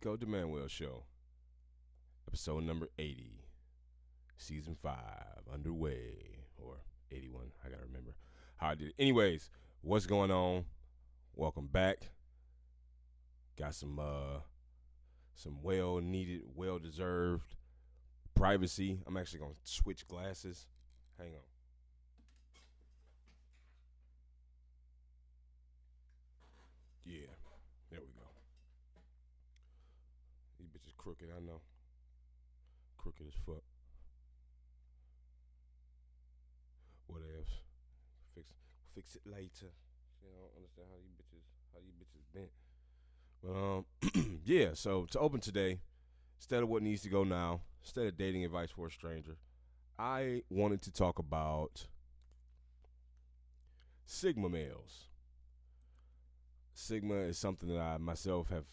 Chico de Manuel Show, episode number 80, season 5, underway, or 81, I gotta remember how I did it. Anyways, what's going on? Welcome back. Got some well-needed, well-deserved privacy. I'm actually gonna switch glasses. Hang on. Yeah, there we go. These bitches crooked, I know. Crooked as fuck. What else? Fix it later. I don't understand how you bitches bent. But yeah, so to open today, instead of what needs to go now, instead of dating advice for a stranger, I wanted to talk about Sigma males. Sigma is something that I myself have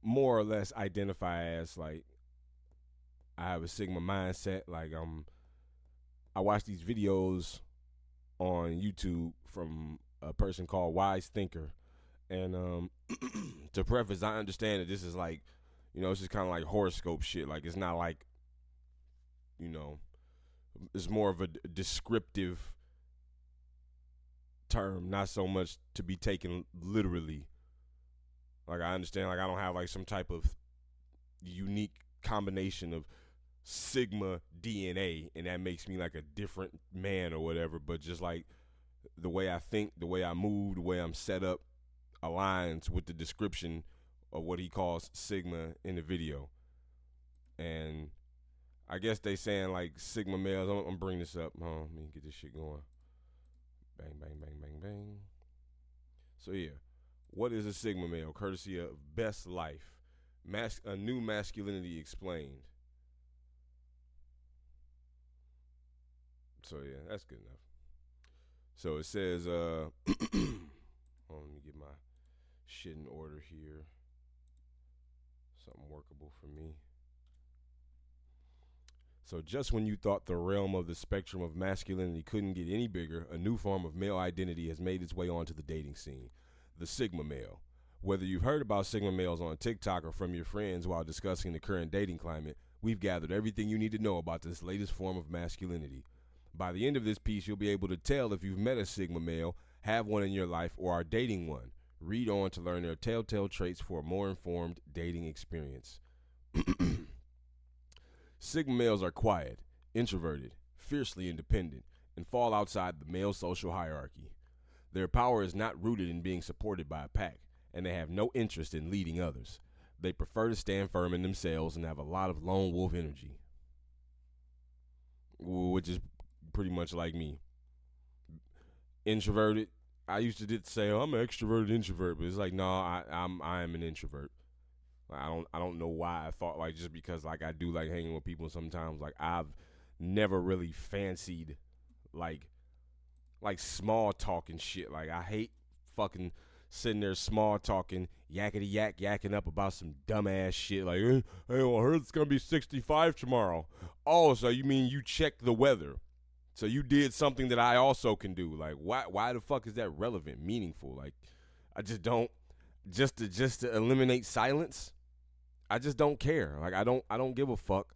more or less identify as, like, I have a Sigma mindset. Like, I watch these videos on YouTube from a person called Wise Thinker, and to preface, I understand that this is like, it's just kind of like horoscope shit. Like, it's not like, it's more of a descriptive term, not so much to be taken literally. Like, I understand, like, I don't have like some type of unique combination of Sigma DNA and that makes me like a different man or whatever, but just like the way I think, the way I move, the way I'm set up aligns with the description of what he calls Sigma in the video. And I guess they saying like Sigma males, I'm bringing this up. Let me get this shit going. Bang, bang, bang, bang, bang. So yeah, what is a Sigma male? Courtesy of Best Life. A New Masculinity Explained. So yeah, that's good enough. So it says, let me get my shit in order here. Something workable for me. So just when you thought the realm of the spectrum of masculinity couldn't get any bigger, a new form of male identity has made its way onto the dating scene. The Sigma male. Whether you've heard about Sigma males on TikTok or from your friends while discussing the current dating climate, we've gathered everything you need to know about this latest form of masculinity. By the end of this piece, you'll be able to tell if you've met a Sigma male, have one in your life, or are dating one. Read on to learn their telltale traits for a more informed dating experience. Sigma males are quiet, introverted, fiercely independent, and fall outside the male social hierarchy. Their power is not rooted in being supported by a pack, and they have no interest in leading others. They prefer to stand firm in themselves and have a lot of lone wolf energy, which is pretty much like me. Introverted. I used to say, I'm an extroverted introvert, but it's like, no, I am an introvert. I don't know why I thought, like, just because, like, I do like hanging with people sometimes. Like, I've never really fancied like small talking shit. Like, I hate fucking sitting there small talking, yakking up about some dumbass shit. Like, hey, I heard it's gonna be 65 tomorrow. Oh, so you mean you checked the weather? So you did something that I also can do. Like, why the fuck is that relevant, meaningful? Like, I just don't, just to eliminate silence. I just don't care. Like, I don't give a fuck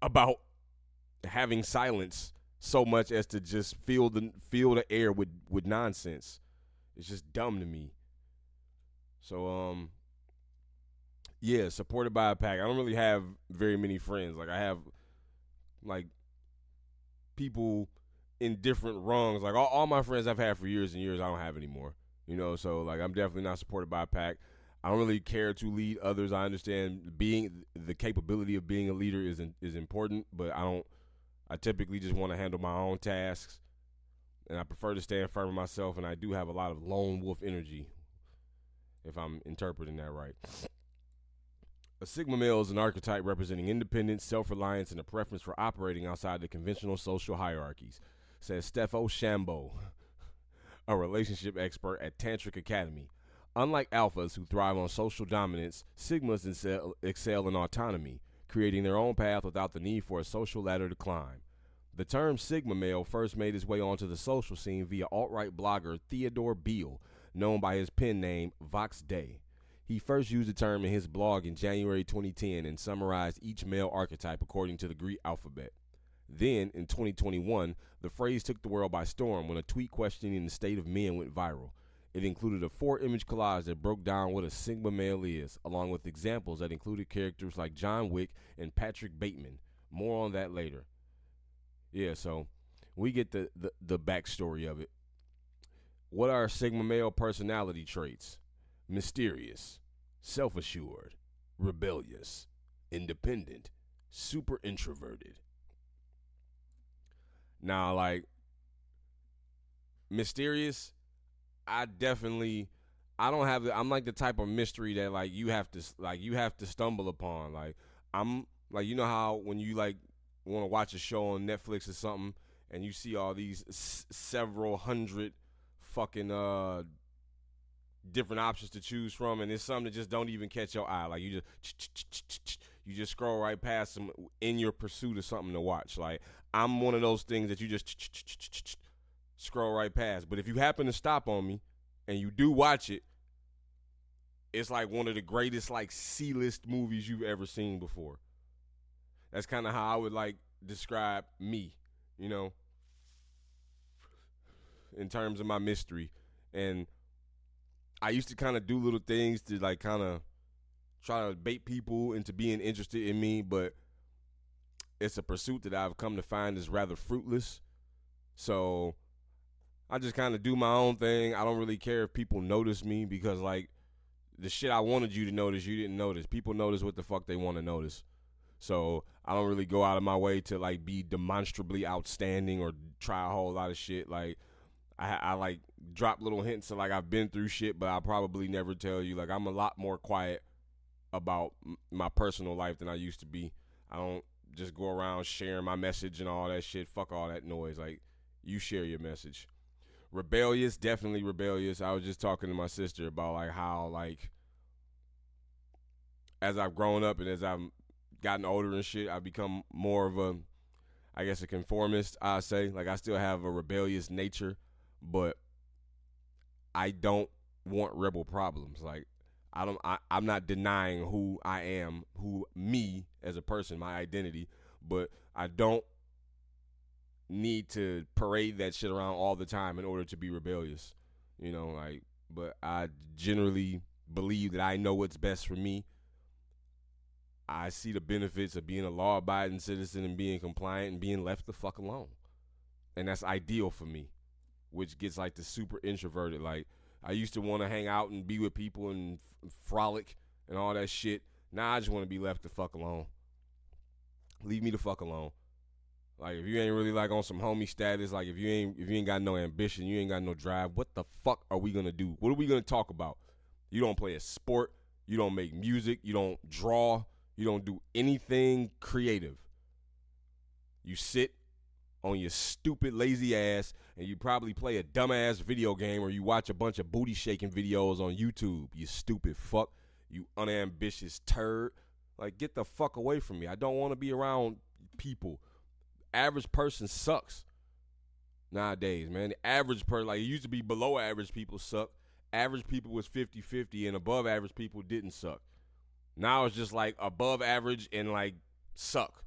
about having silence so much as to just fill the air with nonsense. It's just dumb to me. So yeah, supported by a pack. I don't really have very many friends. Like, I have like people in different rungs. Like, all my friends I've had for years and years, I don't have anymore. So like, I'm definitely not supported by a pack. I don't really care to lead others. I understand the capability of being a leader is important, but I typically just want to handle my own tasks, and I prefer to stand firm in myself, and I do have a lot of lone wolf energy, if I'm interpreting that right. A Sigma male is an archetype representing independence, self-reliance, and a preference for operating outside the conventional social hierarchies, says Steffo Shambo, a relationship expert at Tantric Academy. Unlike alphas who thrive on social dominance, Sigmas excel in autonomy, creating their own path without the need for a social ladder to climb. The term Sigma male first made its way onto the social scene via alt-right blogger Theodore Beale, known by his pen name Vox Day. He first used the term in his blog in January 2010 and summarized each male archetype according to the Greek alphabet. Then, in 2021, the phrase took the world by storm when a tweet questioning the state of men went viral. It included a 4-image collage that broke down what a Sigma male is, along with examples that included characters like John Wick and Patrick Bateman. More on that later. Yeah, so we get the backstory of it. What are Sigma male personality traits? Mysterious, self-assured, rebellious, independent, super introverted. Now, like, mysterious, I'm like the type of mystery that like you have to stumble upon. Like, I'm like, you know how when you like want to watch a show on Netflix or something and you see all these several hundred fucking different options to choose from, and it's something that just don't even catch your eye. Like, you just scroll right past them in your pursuit of something to watch. Like, I'm one of those things that you just scroll right past. But if you happen to stop on me and you do watch it, it's like one of the greatest like C-list movies you've ever seen before. That's kind of how I would like describe me, you know, in terms of my mystery. And I used to kind of do little things to like kind of try to bait people into being interested in me, but it's a pursuit that I've come to find is rather fruitless. So I just kind of do my own thing. I don't really care if people notice me because, like, the shit I wanted you to notice, you didn't notice. People notice what the fuck they want to notice. So I don't really go out of my way to, like, be demonstrably outstanding or try a whole lot of shit. Like, I like, drop little hints of, like, I've been through shit, but I'll probably never tell you. Like, I'm a lot more quiet about my personal life than I used to be. I don't just go around sharing my message and all that shit. Fuck all that noise. Like, you share your message. Rebellious, definitely rebellious. I was just talking to my sister about, like, how, like, as I've grown up and as I've gotten older and shit, I've become more of a, I guess, a conformist, I say. Like, I still have a rebellious nature, but I don't want rebel problems. Like, I'm not denying who I am, me as a person, my identity, but I don't need to parade that shit around all the time in order to be rebellious, you know, like, but I generally believe that I know what's best for me. I see the benefits of being a law-abiding citizen and being compliant and being left the fuck alone. And that's ideal for me, which gets like the super introverted. Like, I used to want to hang out and be with people and frolic and all that shit. Now I just want to be left the fuck alone. Leave me the fuck alone. Like, if you ain't really like on some homie status, like if you ain't got no ambition, you ain't got no drive, what the fuck are we gonna do? What are we gonna talk about? You don't play a sport, you don't make music, you don't draw, you don't do anything creative. You sit on your stupid lazy ass and you probably play a dumbass video game or you watch a bunch of booty shaking videos on YouTube. You stupid fuck. You unambitious turd. Like, get the fuck away from me. I don't want to be around people. Average person sucks nowadays, man. The average person, like, it used to be below average people suck. Average people was 50-50 and above average people didn't suck. Now it's just like above average and like suck.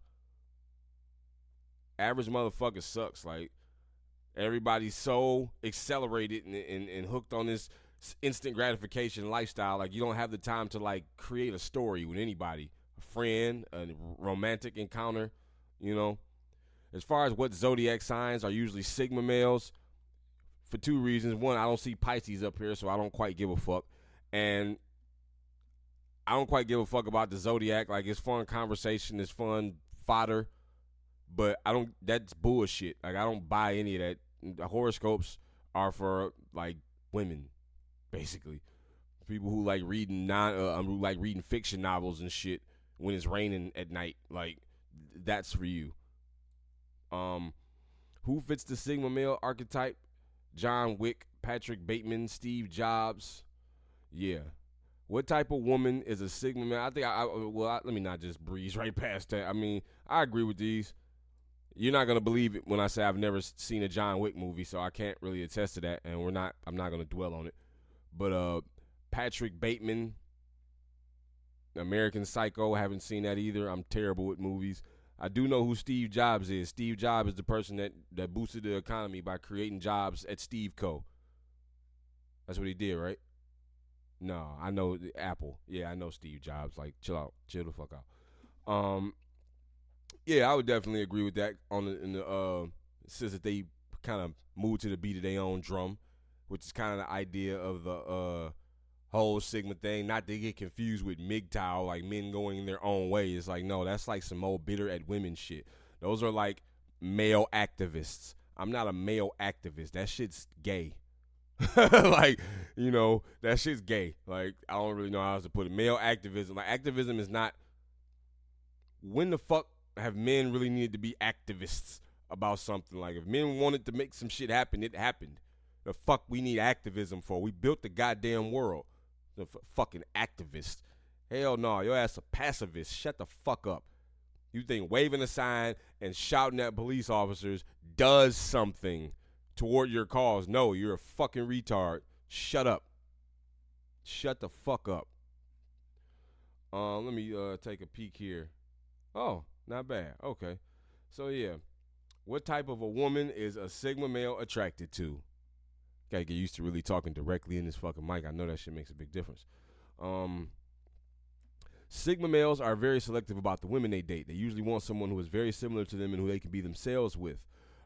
Average motherfucker sucks. Like, everybody's so accelerated and hooked on this instant gratification lifestyle. Like, you don't have the time to like create a story with anybody, a friend, a romantic encounter, you know. As far as what zodiac signs are usually Sigma males, for two reasons. One, I don't see Pisces up here, so I don't quite give a fuck. And I don't quite give a fuck about the zodiac. Like, it's fun conversation, it's fun fodder, but that's bullshit. Like, I don't buy any of that. The horoscopes are for, like, women, basically. People who like reading reading fiction novels and shit when it's raining at night. Like, that's for you. Who fits the Sigma male archetype? John Wick, Patrick Bateman, Steve Jobs. Yeah. What type of woman is a Sigma male? I think let me not just breeze right past that. I mean, I agree with these. You're not gonna believe it when I say I've never seen a John Wick movie, so I can't really attest to that, and I'm not gonna dwell on it. But Patrick Bateman, American Psycho, haven't seen that either. I'm terrible with movies. I do know who Steve Jobs is. Steve Jobs is the person that boosted the economy by creating jobs at Steve Co. That's what he did, right? No, I know Apple. Yeah, I know Steve Jobs. Like, chill out, chill the fuck out. Yeah, I would definitely agree with that. Since that they kind of moved to the beat of their own drum, which is kind of the idea of the whole Sigma thing. Not to get confused with MGTOW, like men going their own way. It's like, no, that's like some old bitter at women shit. Those are like male activists. I'm not a male activist. That shit's gay. Like, that shit's gay. Like, I don't really know how else to put it. Male activism. Like, activism is not. When the fuck have men really needed to be activists about something? Like, if men wanted to make some shit happen, it happened. The fuck we need activism for? We built the goddamn world. The fucking activist. Hell no, your ass a pacifist. Shut the fuck up. You think waving a sign and shouting at police officers does something toward your cause? No, you're a fucking retard. Shut up. Shut the fuck up. Let me take a peek here. Oh, not bad. Okay. So yeah. What type of a woman is a Sigma male attracted to? Gotta get used to really talking directly in this fucking mic. I know that shit makes a big difference. Sigma males are very selective about the women they date. They usually want someone who is very similar to them and who they can be themselves with.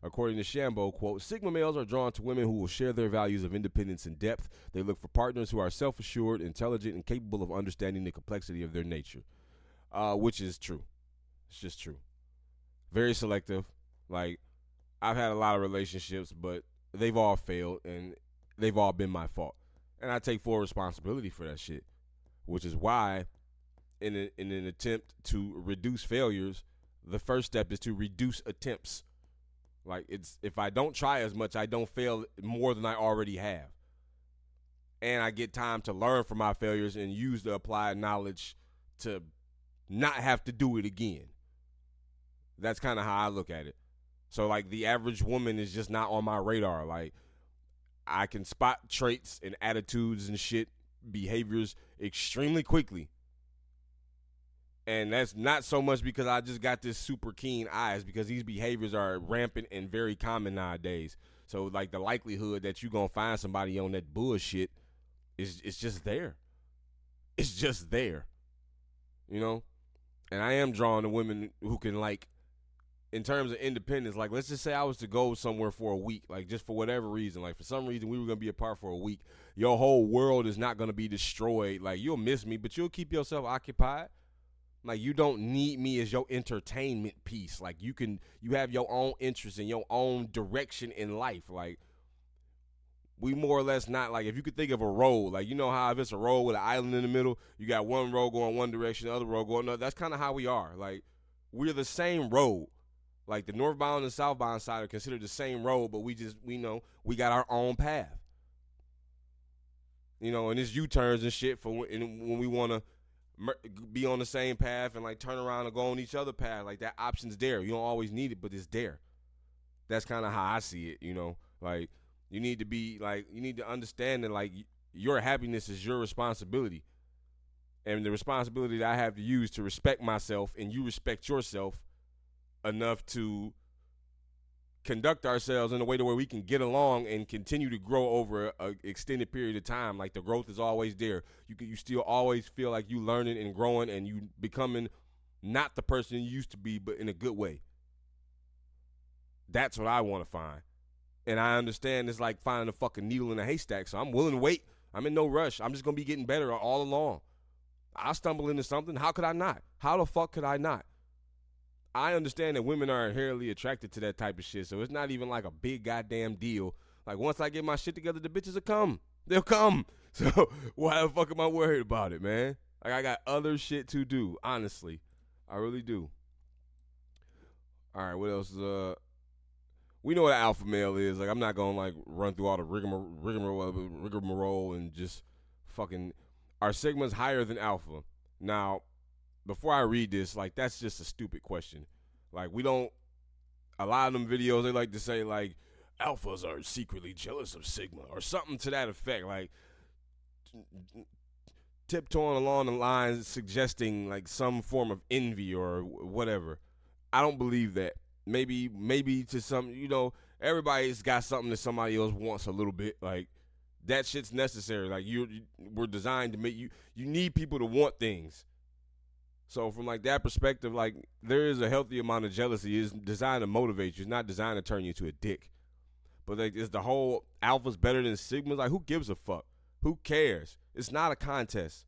According to Shambo, quote, Sigma males are drawn to women who will share their values of independence and depth. They look for partners who are self-assured, intelligent, and capable of understanding the complexity of their nature. Which is true. It's just true. Very selective. Like, I've had a lot of relationships, but they've all failed, and they've all been my fault. And I take full responsibility for that shit, which is why in an attempt to reduce failures, the first step is to reduce attempts. Like, it's if I don't try as much, I don't fail more than I already have. And I get time to learn from my failures and use the applied knowledge to not have to do it again. That's kind of how I look at it. So, like, the average woman is just not on my radar. Like, I can spot traits and attitudes and shit, behaviors extremely quickly. And that's not so much because I just got this super keen eyes, because these behaviors are rampant and very common nowadays. So, like, the likelihood that you're going to find somebody on that bullshit is just there. It's just there. And I am drawn to women who can, like, in terms of independence, like, let's just say I was to go somewhere for a week, like, just for whatever reason, like, for some reason we were going to be apart for a week. Your whole world is not going to be destroyed. Like, you'll miss me, but you'll keep yourself occupied. Like, you don't need me as your entertainment piece. Like, you have your own interests and your own direction in life. Like, we more or less not, like, if you could think of a road, like, you know how if it's a road with an island in the middle, you got one road going one direction, the other road going another. That's kind of how we are. Like, we're the same road. Like, the northbound and southbound side are considered the same road, but we got our own path. And it's U-turns and shit for when we want to be on the same path and, like, turn around and go on each other path. Like, that option's there. You don't always need it, but it's there. That's kind of how I see it, Like, you need to understand that, like, your happiness is your responsibility. And the responsibility that I have to use to respect myself and you respect yourself enough to conduct ourselves in a way to where we can get along and continue to grow over an extended period of time. Like, the growth is always there. You still always feel like you learning and growing and you becoming not the person you used to be, but in a good way. That's what I want to find. And I understand it's like finding a fucking needle in a haystack, so I'm willing to wait. I'm in no rush. I'm just going to be getting better all along. I stumble into something. How could I not? How the fuck could I not? I understand that women are inherently attracted to that type of shit, so it's not even like a big goddamn deal. Like, once I get my shit together, the bitches will come. They'll come. So why the fuck am I worried about it, man? Like, I got other shit to do, honestly. I really do. All right, what else? We know what an alpha male is. Like, I'm not going to, like, run through all the rigmarole and just fucking. Are Sigmas higher than alpha? Now, before I read this, like, that's just a stupid question. Like, a lot of them videos, they like to say, like, alphas are secretly jealous of Sigma or something to that effect. Like, tiptoeing along the lines suggesting like some form of envy or whatever. I don't believe that. Maybe to some, everybody's got something that somebody else wants a little bit. Like that shit's necessary. Like we're designed to make you need people to want things. So from like that perspective, like there is a healthy amount of jealousy. It's designed to motivate you. It's not designed to turn you into a dick. But like, is the whole alpha's better than sigmas? Like, who gives a fuck? Who cares? It's not a contest.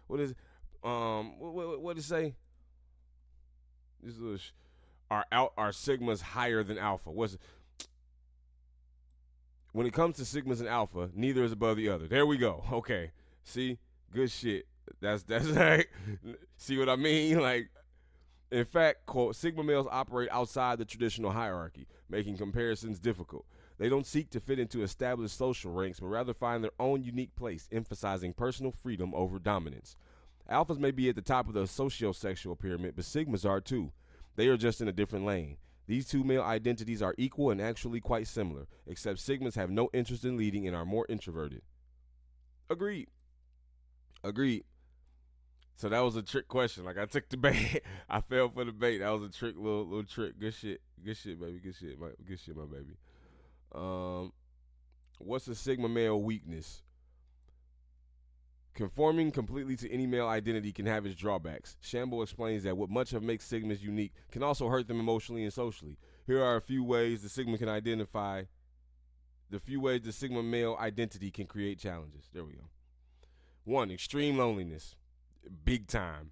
What is what does it say? This is are sigmas higher than alpha? When it comes to sigmas and alpha, neither is above the other. There we go. Okay, see, good shit. That's like, see what I mean? Like, in fact, quote, sigma males operate outside the traditional hierarchy, making comparisons difficult. They don't seek to fit into established social ranks, but rather find their own unique place, emphasizing personal freedom over dominance. Alphas may be at the top of the socio-sexual pyramid, but sigmas are too. They are just in a different lane. These two male identities are equal and actually quite similar, except sigmas have no interest in leading and are more introverted. Agreed. So that was a trick question. Like, I took the bait. I fell for the bait. That was a trick, little trick. Good shit, baby. Good shit, my baby. What's a sigma male weakness? Conforming completely to any male identity can have its drawbacks. Shambo explains that what much of makes sigmas unique can also hurt them emotionally and socially. Here are a few ways the sigma can identify. The few ways the sigma male identity can create challenges. There we go. 1, extreme loneliness. Big time.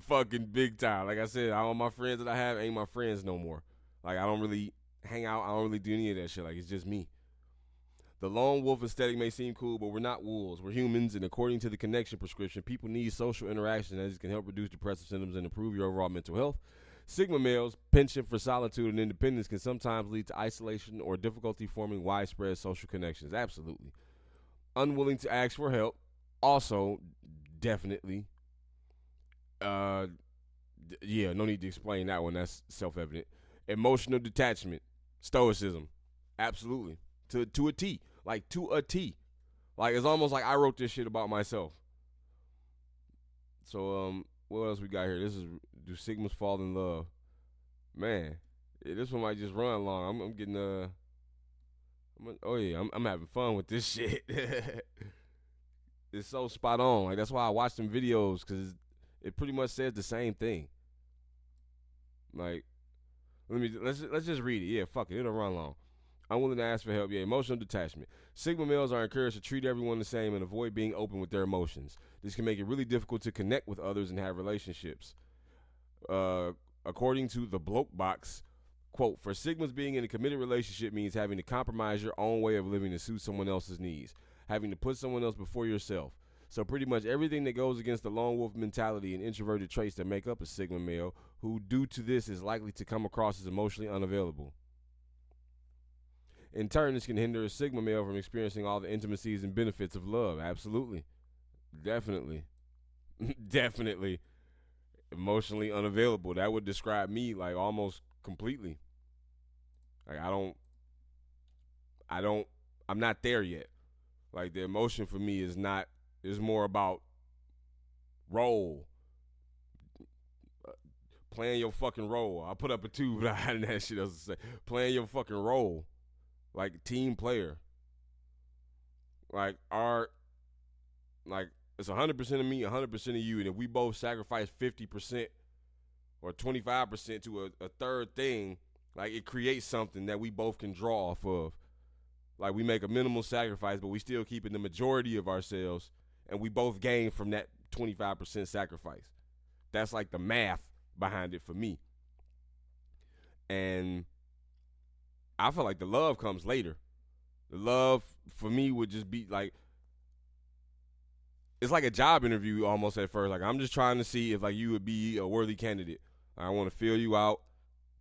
Fucking big time. Like I said, all my friends that I have ain't my friends no more. Like, I don't really hang out. I don't really do any of that shit. Like, it's just me. The lone wolf aesthetic may seem cool, but we're not wolves. We're humans, and according to the connection prescription, people need social interaction as it can help reduce depressive symptoms and improve your overall mental health. Sigma males' penchant for solitude and independence can sometimes lead to isolation or difficulty forming widespread social connections. Absolutely. Unwilling to ask for help. Also, definitely. Yeah, no need to explain that one. That's self-evident. Emotional detachment. Stoicism. Absolutely. To a T. Like, to a T. Like, it's almost like I wrote this shit about myself. So, what else we got here? This is, do sigmas fall in love? Man, yeah, this one might just run long. I'm getting, I'm having fun with this shit. It's so spot on. Like, that's why I watch them videos, because it pretty much says the same thing. Like, let's just read it. Yeah, fuck it. It'll run long. I'm willing to ask for help. Yeah, emotional detachment. Sigma males are encouraged to treat everyone the same and avoid being open with their emotions. This can make it really difficult to connect with others and have relationships. According to the Bloke Box, quote, for Sigmas, being in a committed relationship means having to compromise your own way of living to suit someone else's needs, having to put someone else before yourself. So pretty much everything that goes against the lone wolf mentality and introverted traits that make up a Sigma male, who due to this is likely to come across as emotionally unavailable. In turn, this can hinder a Sigma male from experiencing all the intimacies and benefits of love. Absolutely. Definitely. Definitely. Emotionally unavailable. That would describe me, like, almost completely. Like, I'm not there yet. Like, the emotion for me is more about role. Playing your fucking role. I put up a 2, but I had that shit else to say. Playing your fucking role. Like, team player. Like, it's 100% of me, 100% of you, and if we both sacrifice 50% or 25% to a third thing, like, it creates something that we both can draw off of. Like, we make a minimal sacrifice, but we still keeping the majority of ourselves, and we both gain from that 25% sacrifice. That's like the math behind it for me. And I feel like the love comes later. The love for me would just be like, it's like a job interview almost at first. Like, I'm just trying to see if, like, you would be a worthy candidate. I want to feel you out,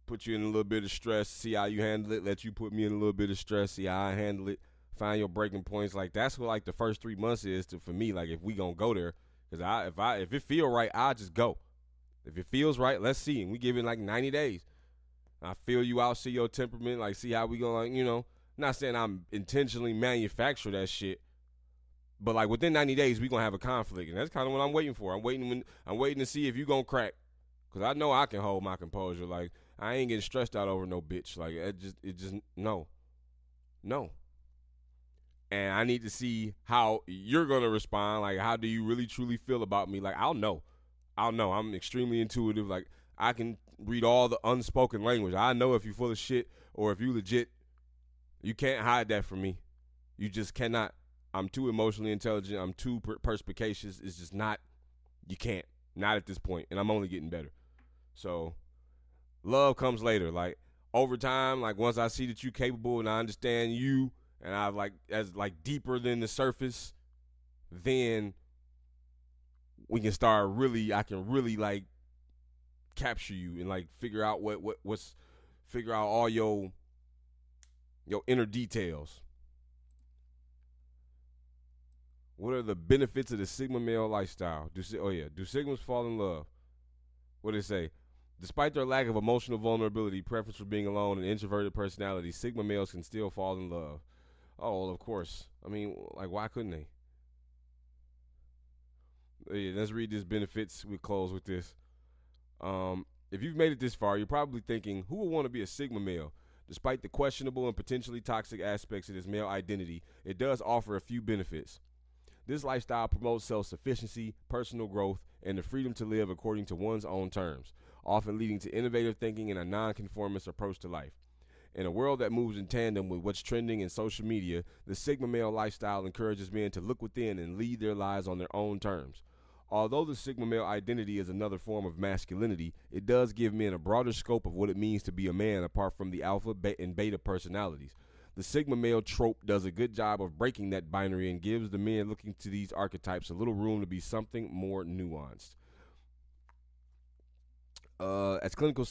put you in a little bit of stress, see how you handle it, let you put me in a little bit of stress, see how I handle it, find your breaking points. Like, that's what, like, the first 3 months is for me. Like, if we gonna go there, because if it feel right, I'll just go. If it feels right, let's see. And we give it like 90 days. I feel you out, see your temperament, like, see how we gonna, like, not saying I'm intentionally manufacture that shit, But like within 90 days, we gonna have a conflict, and that's kind of what I'm waiting for. I'm waiting to see if you gonna crack, cause I know I can hold my composure. Like I ain't getting stressed out over no bitch. Like it just no, no. And I need to see how you're gonna respond. Like how do you really truly feel about me? Like I'll know. I'm extremely intuitive. Like I can read all the unspoken language. I know if you full of shit or if you legit. You can't hide that from me. You just cannot. I'm too emotionally intelligent. I'm too perspicacious. It's just not. You can't. Not at this point. And I'm only getting better. So love comes later. Like over time, like once I see that you're capable and I understand you and I like as like deeper than the surface, then we can start really. I can really like capture you and like figure out what's figure out all your inner details. What are the benefits of the Sigma male lifestyle? Do Sigmas fall in love? What do they say? Despite their lack of emotional vulnerability, preference for being alone, and introverted personality, Sigma males can still fall in love. Oh, well, of course. I mean, like, why couldn't they? Yeah, let's read these benefits. We close with this. If you've made it this far, you're probably thinking, who would want to be a Sigma male? Despite the questionable and potentially toxic aspects of this male identity, it does offer a few benefits. This lifestyle promotes self-sufficiency, personal growth, and the freedom to live according to one's own terms, often leading to innovative thinking and a non-conformist approach to life. In a world that moves in tandem with what's trending in social media, the Sigma male lifestyle encourages men to look within and lead their lives on their own terms. Although the Sigma male identity is another form of masculinity, it does give men a broader scope of what it means to be a man apart from the alpha and beta personalities. The Sigma male trope does a good job of breaking that binary and gives the men looking to these archetypes a little room to be something more nuanced. As clinical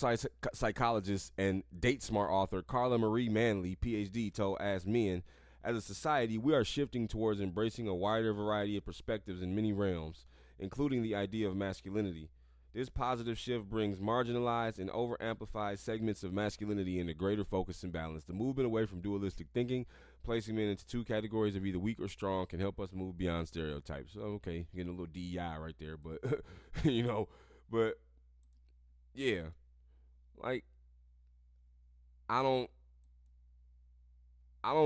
psychologist and date smart author Carla Marie Manley, PhD, told As Men, as a society, we are shifting towards embracing a wider variety of perspectives in many realms, including the idea of masculinity. This positive shift brings marginalized and over-amplified segments of masculinity into greater focus and balance. The movement away from dualistic thinking, placing men into two categories of either weak or strong, can help us move beyond stereotypes. Okay, getting a little DEI right there, but, but, yeah. Like, I don't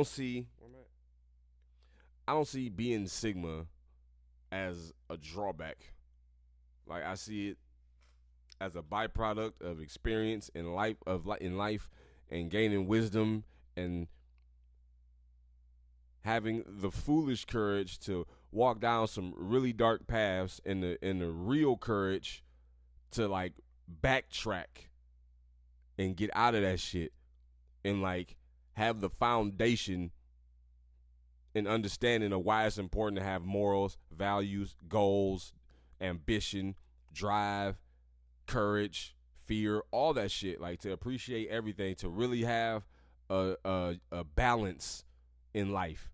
see, being Sigma as a drawback. Like, I see it as a byproduct of experience in life and gaining wisdom and having the foolish courage to walk down some really dark paths and the real courage to like backtrack and get out of that shit and like have the foundation and understanding of why it's important to have morals, values, goals, ambition, drive, courage, fear, all that shit, like to appreciate everything, to really have a balance in life.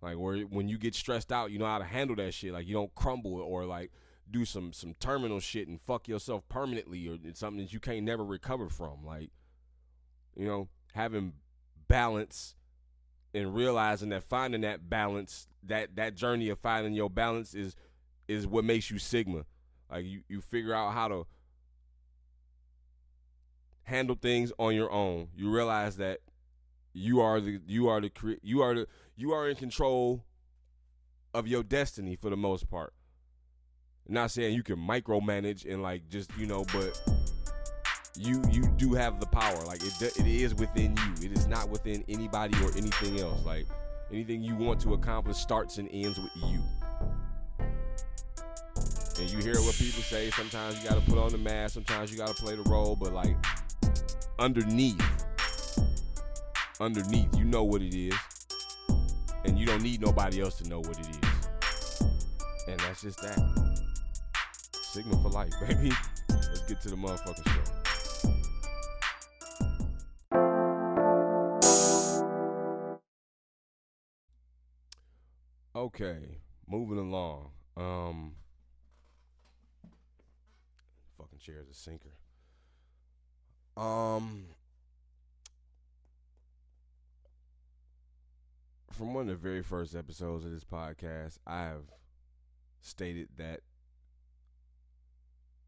Like where when you get stressed out, you know how to handle that shit. Like you don't crumble or like do some terminal shit and fuck yourself permanently or it's something that you can't never recover from. Like, having balance and realizing that finding that balance, that journey of finding your balance is what makes you Sigma. Like you figure out how to handle things on your own. You realize that you are in control of your destiny for the most part. I'm not saying you can micromanage and like just but you do have the power. Like it is within you. It is not within anybody or anything else. Like anything you want to accomplish starts and ends with you. And you hear what people say. Sometimes you got to put on the mask. Sometimes you got to play the role. But like underneath, you know what it is. And you don't need nobody else to know what it is. And that's just that. Sigma for life, baby. Let's get to the motherfucking show. Okay, moving along. Fucking chair is a sinker. from one of the very first episodes of this podcast, I have stated that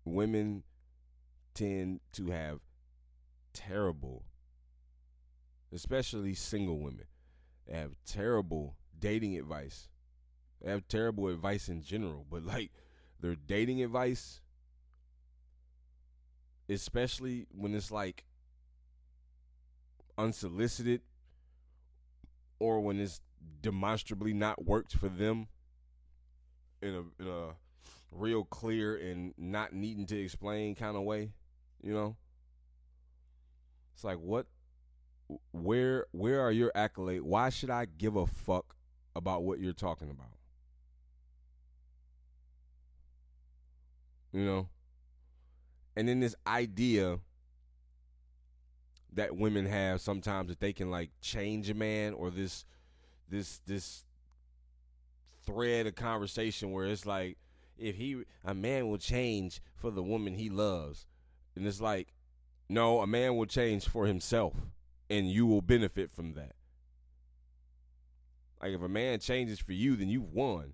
women tend to have terrible, especially single women, they have terrible dating advice. They have terrible advice in general, but like their dating advice, especially when it's like unsolicited or when it's demonstrably not worked for them in a real clear and not needing to explain kind of way, you know? It's like, where are your accolades? Why should I give a fuck about what you're talking about? You know? And then this idea that women have sometimes that they can like change a man, or this thread of conversation where it's like, if a man will change for the woman he loves. And it's like, no, a man will change for himself and you will benefit from that. Like if a man changes for you, then you've won.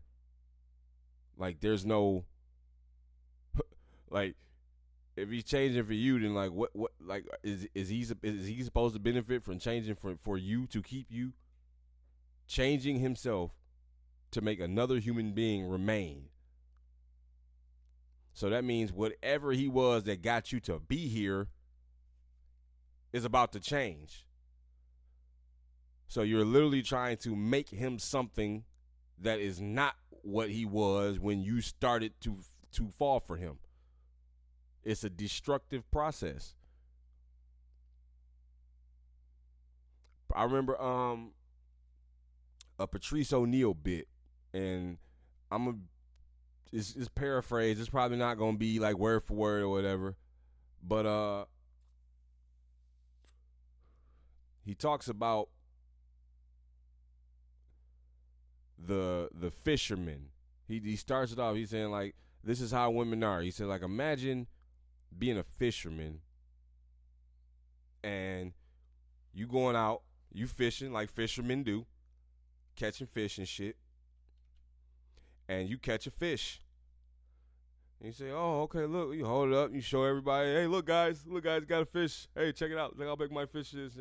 Like there's no like if he's changing for you, then like what like is he supposed to benefit from changing for you to keep you? Changing himself to make another human being remain. So that means whatever he was that got you to be here is about to change. So you're literally trying to make him something that is not what he was when you started to fall for him. It's a destructive process. I remember a Patrice O'Neal bit, and it's paraphrased. It's probably not gonna be like word for word or whatever, but he talks about the fisherman. He starts it off. He's saying like, this is how women are. He said like, imagine being a fisherman and you going out, you fishing like fishermen do, catching fish and shit, and you catch a fish. And you say, oh, okay, look, you hold it up, you show everybody, hey, look guys, got a fish. Hey, check it out. Look how big my fish is.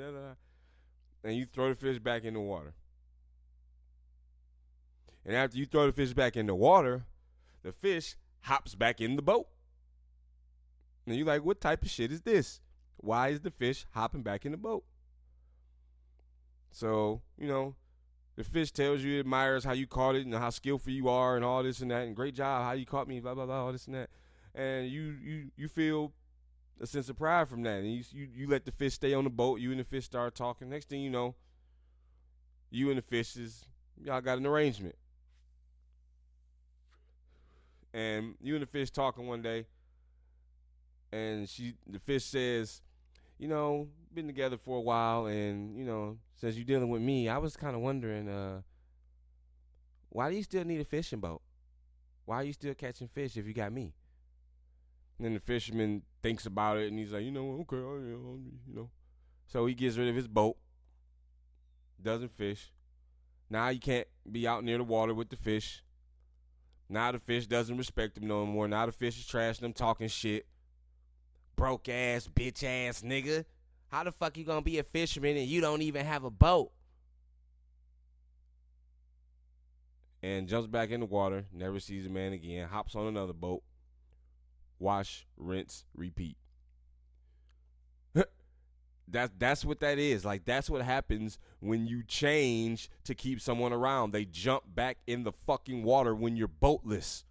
And you throw the fish back in the water. And after you throw the fish back in the water, the fish hops back in the boat. And you're like, what type of shit is this? Why is the fish hopping back in the boat? So, you know, the fish tells you, it admires how you caught it and how skillful you are and all this and that, and great job, how you caught me, blah, blah, blah, all this and that. And you feel a sense of pride from that. And you let the fish stay on the boat. You and the fish start talking. Next thing you know, you and the fishes, y'all got an arrangement. And you and the fish talking one day, and the fish says, you know, been together for a while, and, you know, since you're dealing with me, I was kind of wondering, why do you still need a fishing boat? Why are you still catching fish if you got me? And then the fisherman thinks about it, and he's like, you know, okay, you know. So he gets rid of his boat, doesn't fish. Now you can't be out near the water with the fish. Now the fish doesn't respect him no more. Now the fish is trashing him, talking shit. Broke ass, bitch ass nigga. How the fuck you gonna be a fisherman and you don't even have a boat? And jumps back in the water, never sees a man again, hops on another boat. Wash, rinse, repeat. That's what that is. Like, that's what happens when you change to keep someone around. They jump back in the fucking water when you're boatless.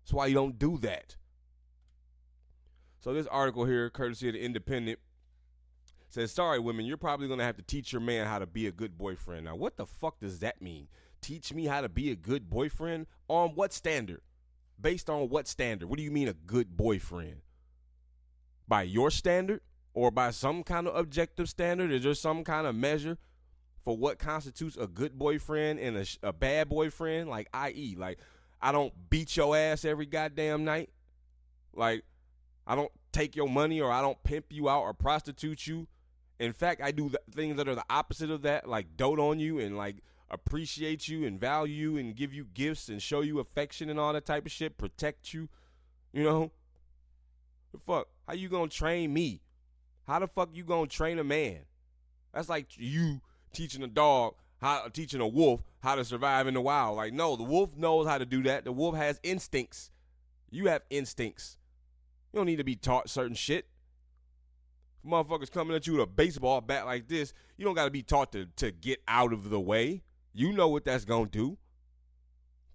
That's why you don't do that. So this article here, courtesy of The Independent, says, sorry, women, you're probably going to have to teach your man how to be a good boyfriend. Now, what the fuck does that mean? Teach me how to be a good boyfriend? On what standard? Based on what standard? What do you mean a good boyfriend? By your standard? Or by some kind of objective standard? Is there some kind of measure for what constitutes a good boyfriend and a bad boyfriend? Like, i.e., like, I don't beat your ass every goddamn night. Like, I don't take your money, or I don't pimp you out or prostitute you In fact, I do the things that are the opposite of that, like dote on you and like appreciate you and value you and give you gifts and show you affection and all that type of shit, protect you, you know? The fuck? How you gonna train me? How the fuck you gonna train a man? That's like you teaching a wolf how to survive in the wild. Like, no, the wolf knows how to do that. The wolf has instincts. You have instincts. You don't need to be taught certain shit. If motherfuckers coming at you with a baseball bat like this, you don't got to be taught to get out of the way. You know what that's going to do.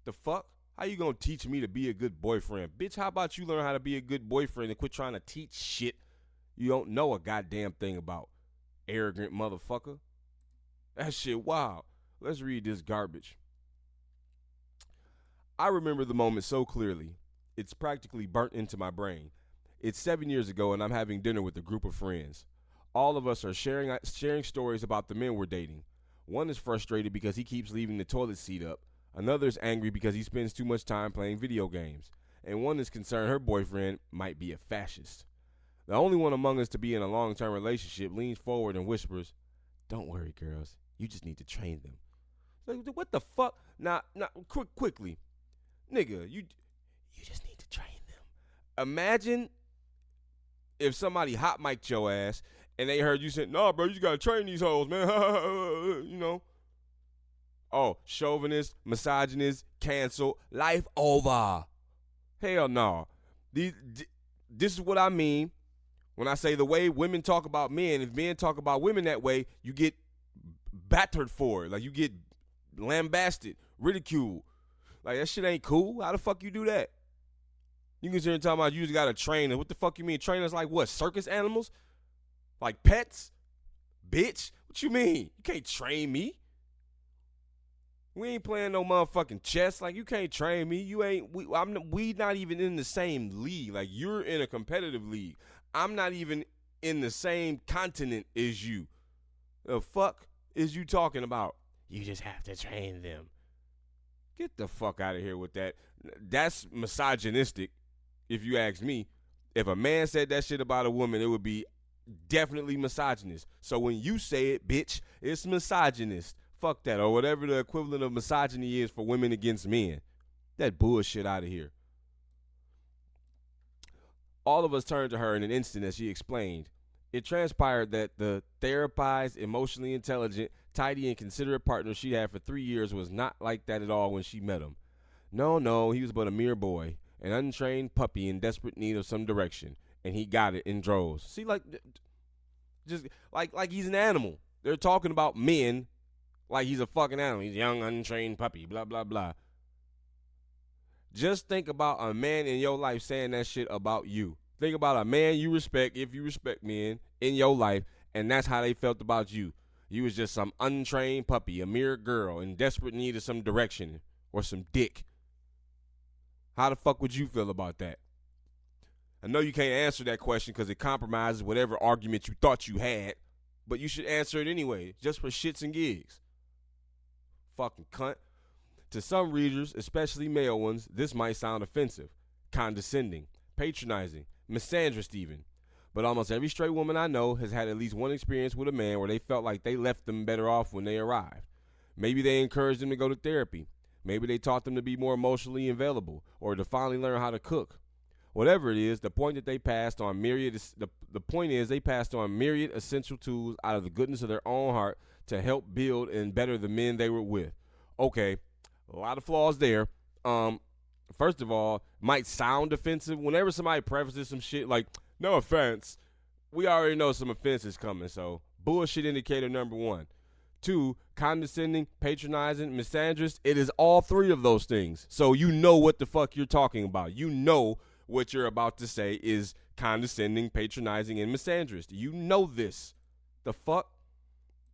The fuck? How you going to teach me to be a good boyfriend? Bitch, how about you learn how to be a good boyfriend and quit trying to teach shit you don't know a goddamn thing about? Arrogant motherfucker. That shit wild. Let's read this garbage. I remember the moment so clearly. It's practically burnt into my brain. It's 7 years ago, and I'm having dinner with a group of friends. All of us are sharing stories about the men we're dating. One is frustrated because he keeps leaving the toilet seat up. Another is angry because he spends too much time playing video games. And one is concerned her boyfriend might be a fascist. The only one among us to be in a long-term relationship leans forward and whispers, "Don't worry, girls. You just need to train them." Like, what the fuck? Now, quickly. Nigga, you just need to train them. Imagine if somebody hot mic'd your ass and they heard you say, "Nah, bro, you just gotta train these hoes, man." You know? Oh, chauvinist, misogynist, cancel, life over. Hell no. This is what I mean when I say the way women talk about men. If men talk about women that way, you get battered for it. Like, you get lambasted, ridiculed. Like, that shit ain't cool. How the fuck you do that? You can sit here and talk about you just got to train them. What the fuck you mean? Train us like what? Circus animals? Like pets? Bitch? What you mean? You can't train me. We ain't playing no motherfucking chess. Like, you can't train me. We not even in the same league. Like, you're in a competitive league. I'm not even in the same continent as you. The fuck is you talking about? You just have to train them. Get the fuck out of here with that. That's misogynistic, if you ask me. If a man said that shit about a woman, it would be definitely misogynist. So when you say it, bitch, it's misogynist. Fuck that, or whatever the equivalent of misogyny is for women against men. That bullshit out of here. All of us turned to her in an instant as she explained. It transpired that the therapized, emotionally intelligent, tidy, and considerate partner she'd had for 3 years was not like that at all when she met him. No, he was but a mere boy, an untrained puppy in desperate need of some direction, and he got it in droves. See, like he's an animal. They're talking about men like he's a fucking animal. He's a young, untrained puppy, blah, blah, blah. Just think about a man in your life saying that shit about you. Think about a man you respect, if you respect men, in your life, and that's how they felt about you. You was just some untrained puppy, a mere girl in desperate need of some direction or some dick. How the fuck would you feel about that? I know you can't answer that question because it compromises whatever argument you thought you had, but you should answer it anyway, just for shits and gigs. Fucking cunt. To some readers, especially male ones, this might sound offensive, condescending, patronizing, misandrist even. But almost every straight woman I know has had at least one experience with a man where they felt like they left them better off when they arrived. Maybe they encouraged them to go to therapy. Maybe they taught them to be more emotionally available or to finally learn how to cook. Whatever it is, the point is they passed on myriad essential tools out of the goodness of their own heart to help build and better the men they were with. Okay, a lot of flaws there. First of all, might sound offensive. Whenever somebody prefaces some shit like, "No offense," we already know some offense is coming, so bullshit indicator number 1. 2, condescending, patronizing, misandrist. It is all 3 of those things. So you know what the fuck you're talking about. You know what you're about to say is condescending, patronizing, and misandrist. You know this. The fuck?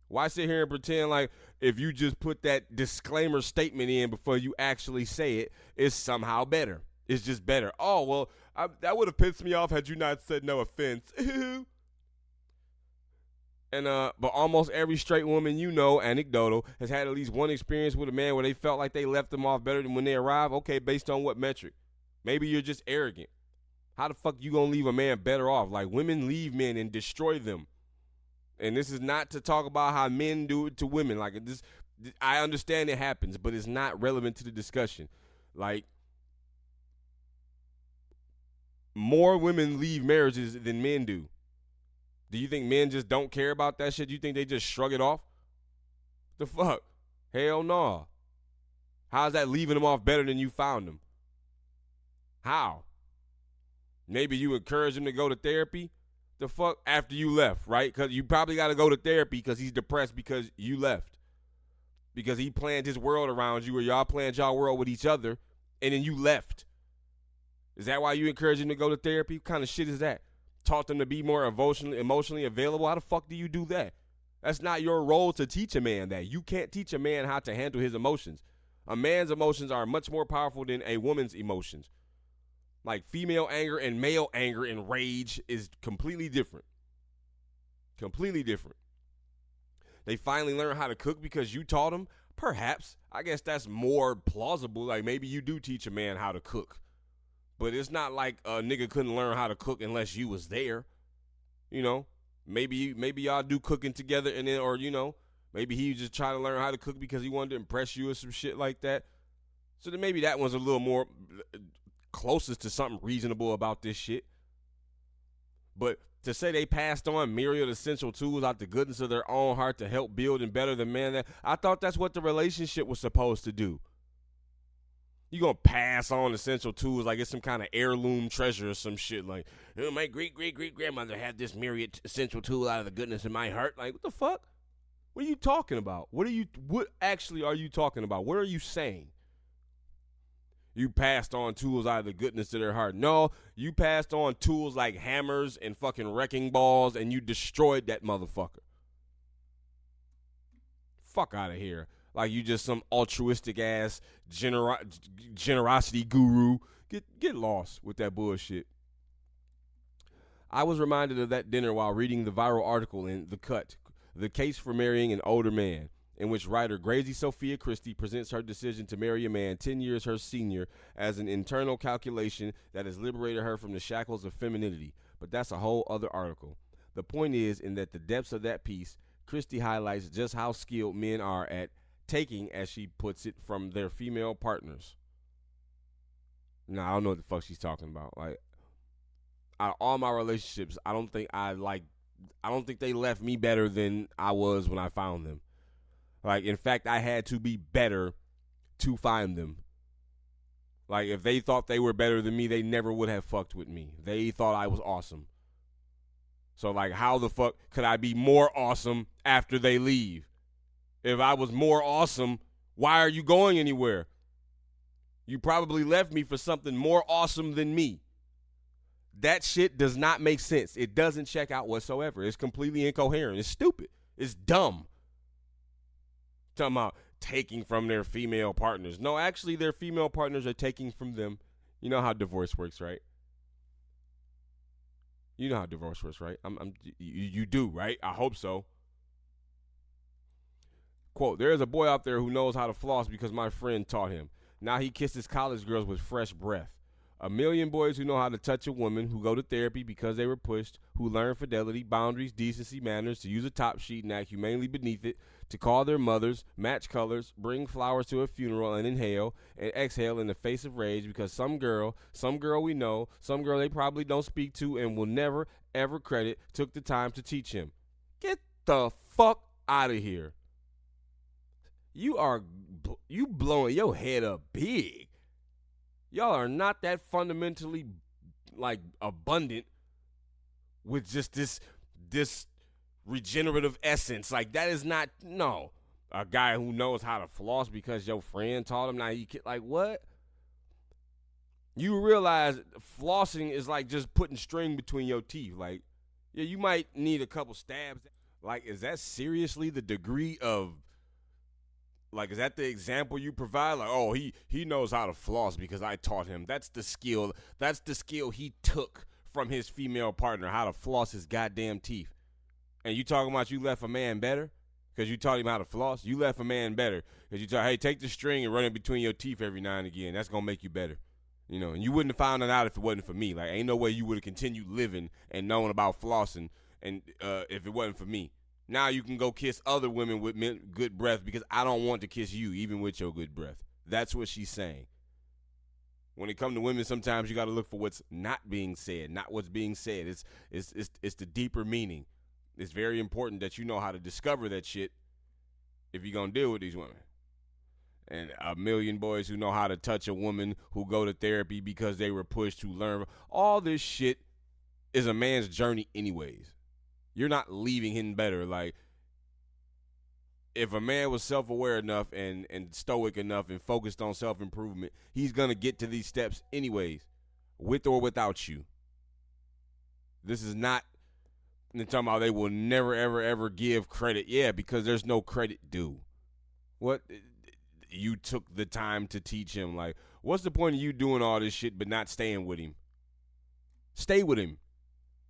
Why sit here and pretend like if you just put that disclaimer statement in before you actually say it, it's somehow better? It's just better. Oh, well, that would have pissed me off had you not said no offense. And but almost every straight woman you know, anecdotal, has had at least one experience with a man where they felt like they left them off better than when they arrived. Okay, based on what metric? Maybe you're just arrogant. How the fuck you gonna leave a man better off? Like, women leave men and destroy them. And this is not to talk about how men do it to women. Like this, I understand it happens, but it's not relevant to the discussion. Like, more women leave marriages than men do. Do you think men just don't care about that shit? You think they just shrug it off? The fuck? Hell no. How's that leaving them off better than you found them? How? Maybe you encourage him to go to therapy? The fuck? After you left, right? Because you probably got to go to therapy because he's depressed because you left. Because he planned his world around you, or y'all planned y'all world with each other, and then you left. Is that why you encourage him to go to therapy? What kind of shit is that? Taught them to be more emotionally available? How the fuck do you do that? That's not your role to teach a man that. You can't teach a man how to handle his emotions. A man's emotions are much more powerful than a woman's emotions. Like, female anger and male anger and rage is completely different. Completely different. They finally learn how to cook because you taught them? Perhaps. I guess that's more plausible. Like, maybe you do teach a man how to cook. But it's not like a nigga couldn't learn how to cook unless you was there. You know? Maybe y'all do cooking together, and then, or, you know, maybe he just trying to learn how to cook because he wanted to impress you or some shit like that. So then maybe that one's a little more closest to something reasonable about this shit. But to say they passed on myriad essential tools out the goodness of their own heart to help build and better the man, I thought that's what the relationship was supposed to do. You gonna pass on essential tools like it's some kind of heirloom treasure or some shit. Like, oh, my great-great-great-grandmother had this myriad essential tool out of the goodness of my heart. Like, what the fuck? What are you talking about? What actually are you talking about? What are you saying? You passed on tools out of the goodness of their heart. No, you passed on tools like hammers and fucking wrecking balls, and you destroyed that motherfucker. Fuck out of here. Like you just some altruistic ass generosity guru. Get lost with that bullshit. I was reminded of that dinner while reading the viral article in The Cut, The Case for Marrying an Older Man, in which writer Gracie Sophia Christie presents her decision to marry a man 10 years her senior as an internal calculation that has liberated her from the shackles of femininity. But that's a whole other article. The point is, in that the depths of that piece, Christie highlights just how skilled men are at taking, as she puts it, from their female partners. Now, I don't know what the fuck she's talking about. Like, out of all my relationships, I don't think they left me better than I was when I found them. Like, in fact, I had to be better to find them. Like, if they thought they were better than me, they never would have fucked with me. They thought I was awesome. So, like, how the fuck could I be more awesome after they leave? If I was more awesome, why are you going anywhere? You probably left me for something more awesome than me. That shit does not make sense. It doesn't check out whatsoever. It's completely incoherent. It's stupid. It's dumb. Talking about taking from their female partners. No, actually, their female partners are taking from them. You know how divorce works, right? You know how divorce works, right? You do, right? I hope so. Quote, there is a boy out there who knows how to floss because my friend taught him. Now he kisses college girls with fresh breath. A million boys who know how to touch a woman, who go to therapy because they were pushed, who learn fidelity, boundaries, decency, manners, to use a top sheet and act humanely beneath it, to call their mothers, match colors, bring flowers to a funeral and inhale and exhale in the face of rage because some girl we know, some girl they probably don't speak to and will never, ever credit, took the time to teach him. Get the fuck out of here. You blowing your head up big. Y'all are not that fundamentally, like, abundant with just this regenerative essence. Like, that is not, no. A guy who knows how to floss because your friend taught him. Now you can, like, what? You realize flossing is like just putting string between your teeth. Like, yeah, you might need a couple stabs. Like, is that seriously the degree of, like, is that the example you provide? Like, oh, he knows how to floss because I taught him. That's the skill. That's the skill he took from his female partner, how to floss his goddamn teeth. And you talking about you left a man better because you taught him how to floss? You left a man better because you taught, hey, take the string and run it between your teeth every now and again. That's going to make you better. You know, and you wouldn't have found it out if it wasn't for me. Like, ain't no way you would have continued living and knowing about flossing and if it wasn't for me. Now you can go kiss other women with good breath because I don't want to kiss you, even with your good breath. That's what she's saying. When it comes to women, sometimes you got to look for what's not being said, not what's being said. It's the deeper meaning. It's very important that you know how to discover that shit if you're going to deal with these women. And a million boys who know how to touch a woman, who go to therapy because they were pushed to learn. All this shit is a man's journey anyways. You're not leaving him better. Like, if a man was self-aware enough and stoic enough and focused on self-improvement, he's going to get to these steps anyways, with or without you. This is not, they're talking about they will never, ever, ever give credit. Yeah, because there's no credit due. What? You took the time to teach him. Like, what's the point of you doing all this shit but not staying with him? Stay with him.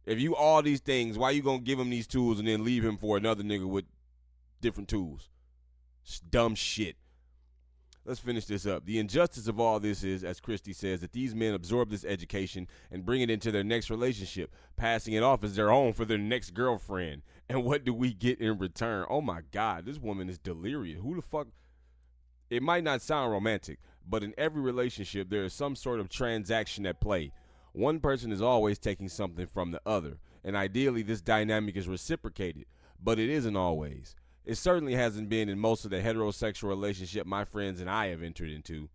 If you all these things, why you going to give him these tools and then leave him for another nigga with different tools? It's dumb shit. Let's finish this up. The injustice of all this is, as Christy says, that these men absorb this education and bring it into their next relationship, passing it off as their own for their next girlfriend. And what do we get in return? Oh, my God, this woman is delirious. Who the fuck? It might not sound romantic, but in every relationship, there is some sort of transaction at play. One person is always taking something from the other, and ideally this dynamic is reciprocated, but it isn't always. It certainly hasn't been in most of the heterosexual relationship my friends and I have entered into.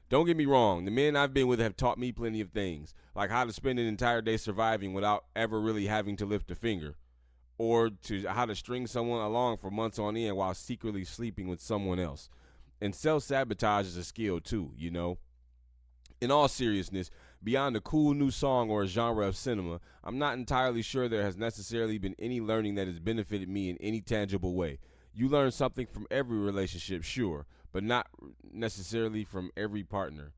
Don't get me wrong, the men I've been with have taught me plenty of things, like how to spend an entire day surviving without ever really having to lift a finger, or to how to string someone along for months on end while secretly sleeping with someone else. And self-sabotage is a skill too, you know. In all seriousness, beyond a cool new song or a genre of cinema, I'm not entirely sure there has necessarily been any learning that has benefited me in any tangible way. You learn something from every relationship, sure, but not necessarily from every partner.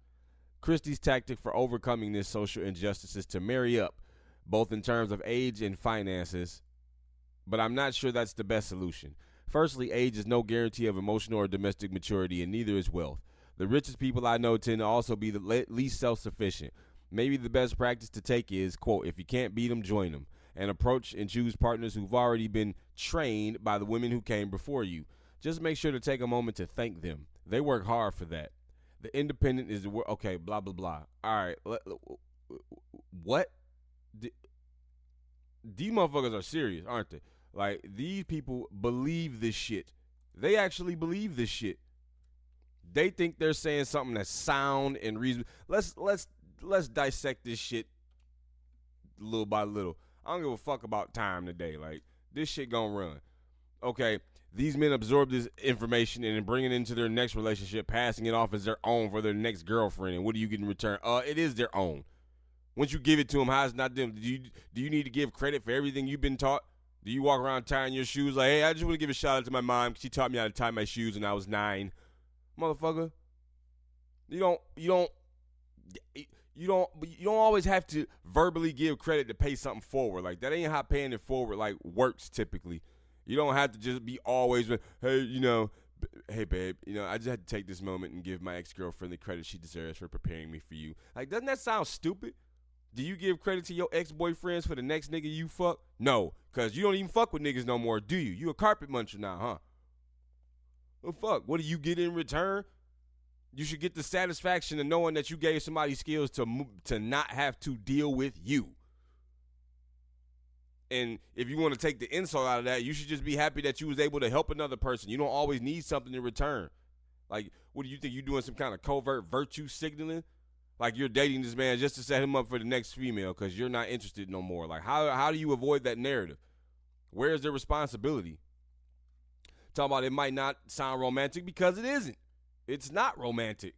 Christie's tactic for overcoming this social injustice is to marry up, both in terms of age and finances, but I'm not sure that's the best solution. Firstly, age is no guarantee of emotional or domestic maturity, and neither is wealth. The richest people I know tend to also be the least self-sufficient. Maybe the best practice to take is, quote, if you can't beat them, join them, and approach and choose partners who've already been trained by the women who came before you. Just make sure to take a moment to thank them. They work hard for that. The independent is the word. Okay, blah, blah, blah. All right. What? These motherfuckers are serious, aren't they? Like, these people believe this shit. They actually believe this shit. They think they're saying something that's sound and reasonable. Let's dissect this shit little by little. I don't give a fuck about time today. Like, this shit gonna run. Okay, these men absorb this information and then bring it into their next relationship, passing it off as their own for their next girlfriend. And what do you get in return? It is their own. Once you give it to them, how it's not them? Do you need to give credit for everything you've been taught? Do you walk around tying your shoes like, hey, I just want to give a shout out to my mom because she taught me how to tie my shoes when I was 9. Motherfucker. You don't always have to verbally give credit to pay something forward. Like, that ain't how paying it forward like works typically. You don't have to just be always, hey, hey babe, I just had to take this moment and give my ex-girlfriend the credit she deserves for preparing me for you. Like, doesn't that sound stupid? Do you give credit to your ex-boyfriends for the next nigga you fuck? No, because you don't even fuck with niggas no more, do you? You a carpet muncher now, huh? Well, fuck, what do you get in return? You should get the satisfaction of knowing that you gave somebody skills to not have to deal with you. And if you want to take the insult out of that, you should just be happy that you was able to help another person. You don't always need something in return. Like, what do you think? You doing some kind of covert virtue signaling? Like, you're dating this man just to set him up for the next female because you're not interested no more. Like, how do you avoid that narrative? Where's the responsibility? Talking about it might not sound romantic because it isn't. It's not romantic.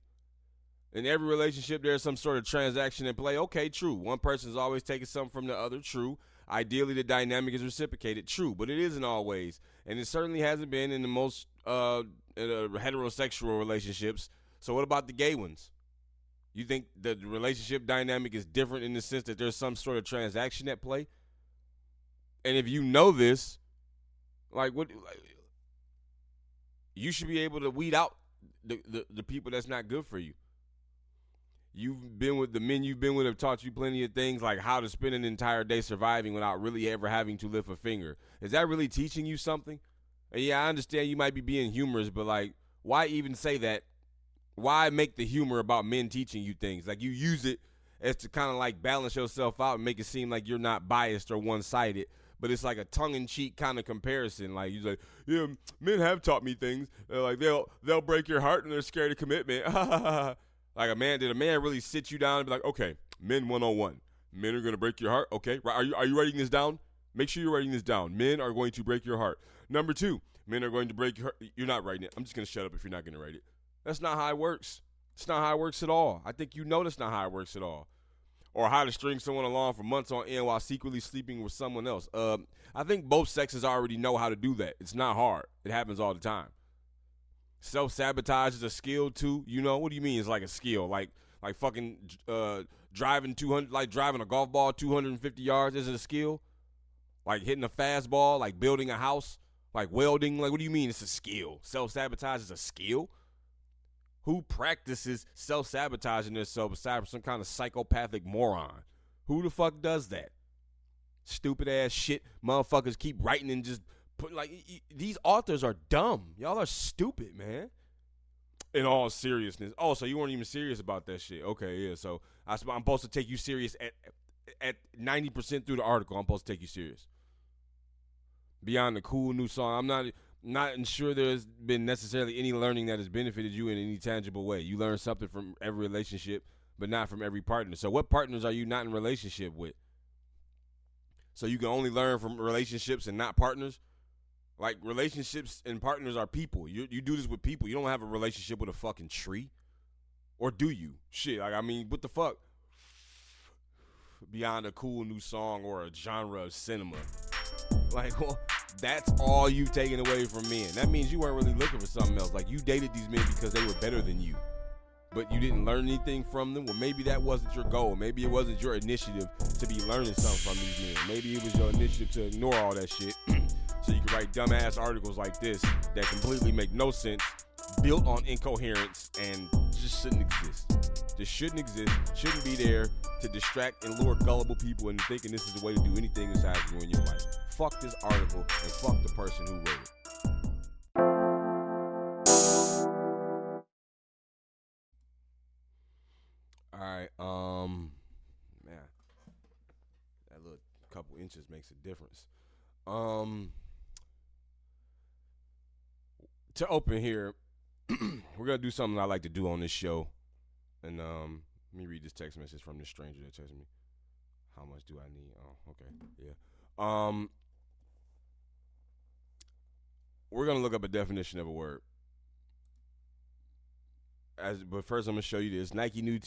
In every relationship, there's some sort of transaction in play. Okay, true. One person's always taking something from the other. True. Ideally, the dynamic is reciprocated. True, but it isn't always. And it certainly hasn't been in the most heterosexual relationships. So what about the gay ones? You think the relationship dynamic is different in the sense that there's some sort of transaction at play? And if you know this, you should be able to weed out the people that's not good for you. You've been with the men you've been with have taught you plenty of things like how to spend an entire day surviving without really ever having to lift a finger. Is that really teaching you something? And yeah, I understand you might be being humorous, but like, why even say that? Why make the humor about men teaching you things? Like, you use it as to kind of like balance yourself out and make it seem like you're not biased or one-sided. But it's like a tongue-in-cheek kind of comparison. Like, you're like, yeah, men have taught me things. Like, they'll break your heart and they're scared of commitment. Like, did a man really sit you down and be like, okay, men 101. Men are going to break your heart. Okay, are you writing this down? Make sure you're writing this down. Men are going to break your heart. Number 2, men are going to break your heart. You're not writing it. I'm just going to shut up if you're not going to write it. That's not how it works. It's not how it works at all. I think you know that's not how it works at all. Or how to string someone along for months on end while secretly sleeping with someone else. I think both sexes already know how to do that. It's not hard. It happens all the time. Self-sabotage is a skill too. You know, what do you mean it's like a skill? Like fucking driving a golf ball 250 yards is it a skill? Like hitting a fastball, like building a house, like welding. Like, what do you mean it's a skill? Self-sabotage is a skill? Who practices self-sabotaging themselves besides some kind of psychopathic moron? Who the fuck does that? Stupid ass shit. Motherfuckers keep writing and just put these authors are dumb. Y'all are stupid, man. In all seriousness. Oh, so you weren't even serious about that shit. Okay, yeah. So I'm supposed to take you serious at 90% through the article. I'm supposed to take you serious. Beyond the cool new song, I'm not sure there's been necessarily any learning that has benefited you in any tangible way. You learn something from every relationship, but not from every partner. So what partners are you not in relationship with? So you can only learn from relationships and not partners? Like, relationships and partners are people. You do this with people. You don't have a relationship with a fucking tree. Or do you? Shit, like, I mean, what the fuck? Beyond a cool new song or a genre of cinema. Like, well, that's all you've taken away from men. That means you weren't really looking for something else. Like, you dated these men because they were better than you. But you didn't learn anything from them. Well, maybe that wasn't your goal. Maybe it wasn't your initiative to be learning something from these men. Maybe it was your initiative to ignore all that shit. So you can write dumbass articles like this that completely make no sense, built on incoherence, and just shouldn't exist. Just shouldn't exist. Shouldn't be there to distract and lure gullible people into thinking this is the way to do anything besides ruin your life. Fuck this article and fuck the person who wrote it. All right, man, that little couple inches makes a difference. To open here, we're gonna do something I like to do on this show, and let me read this text message from this stranger that texted me. How much do I need? Oh, okay, yeah. We're gonna look up a definition of a word. But first, I'm gonna show you this Nike's new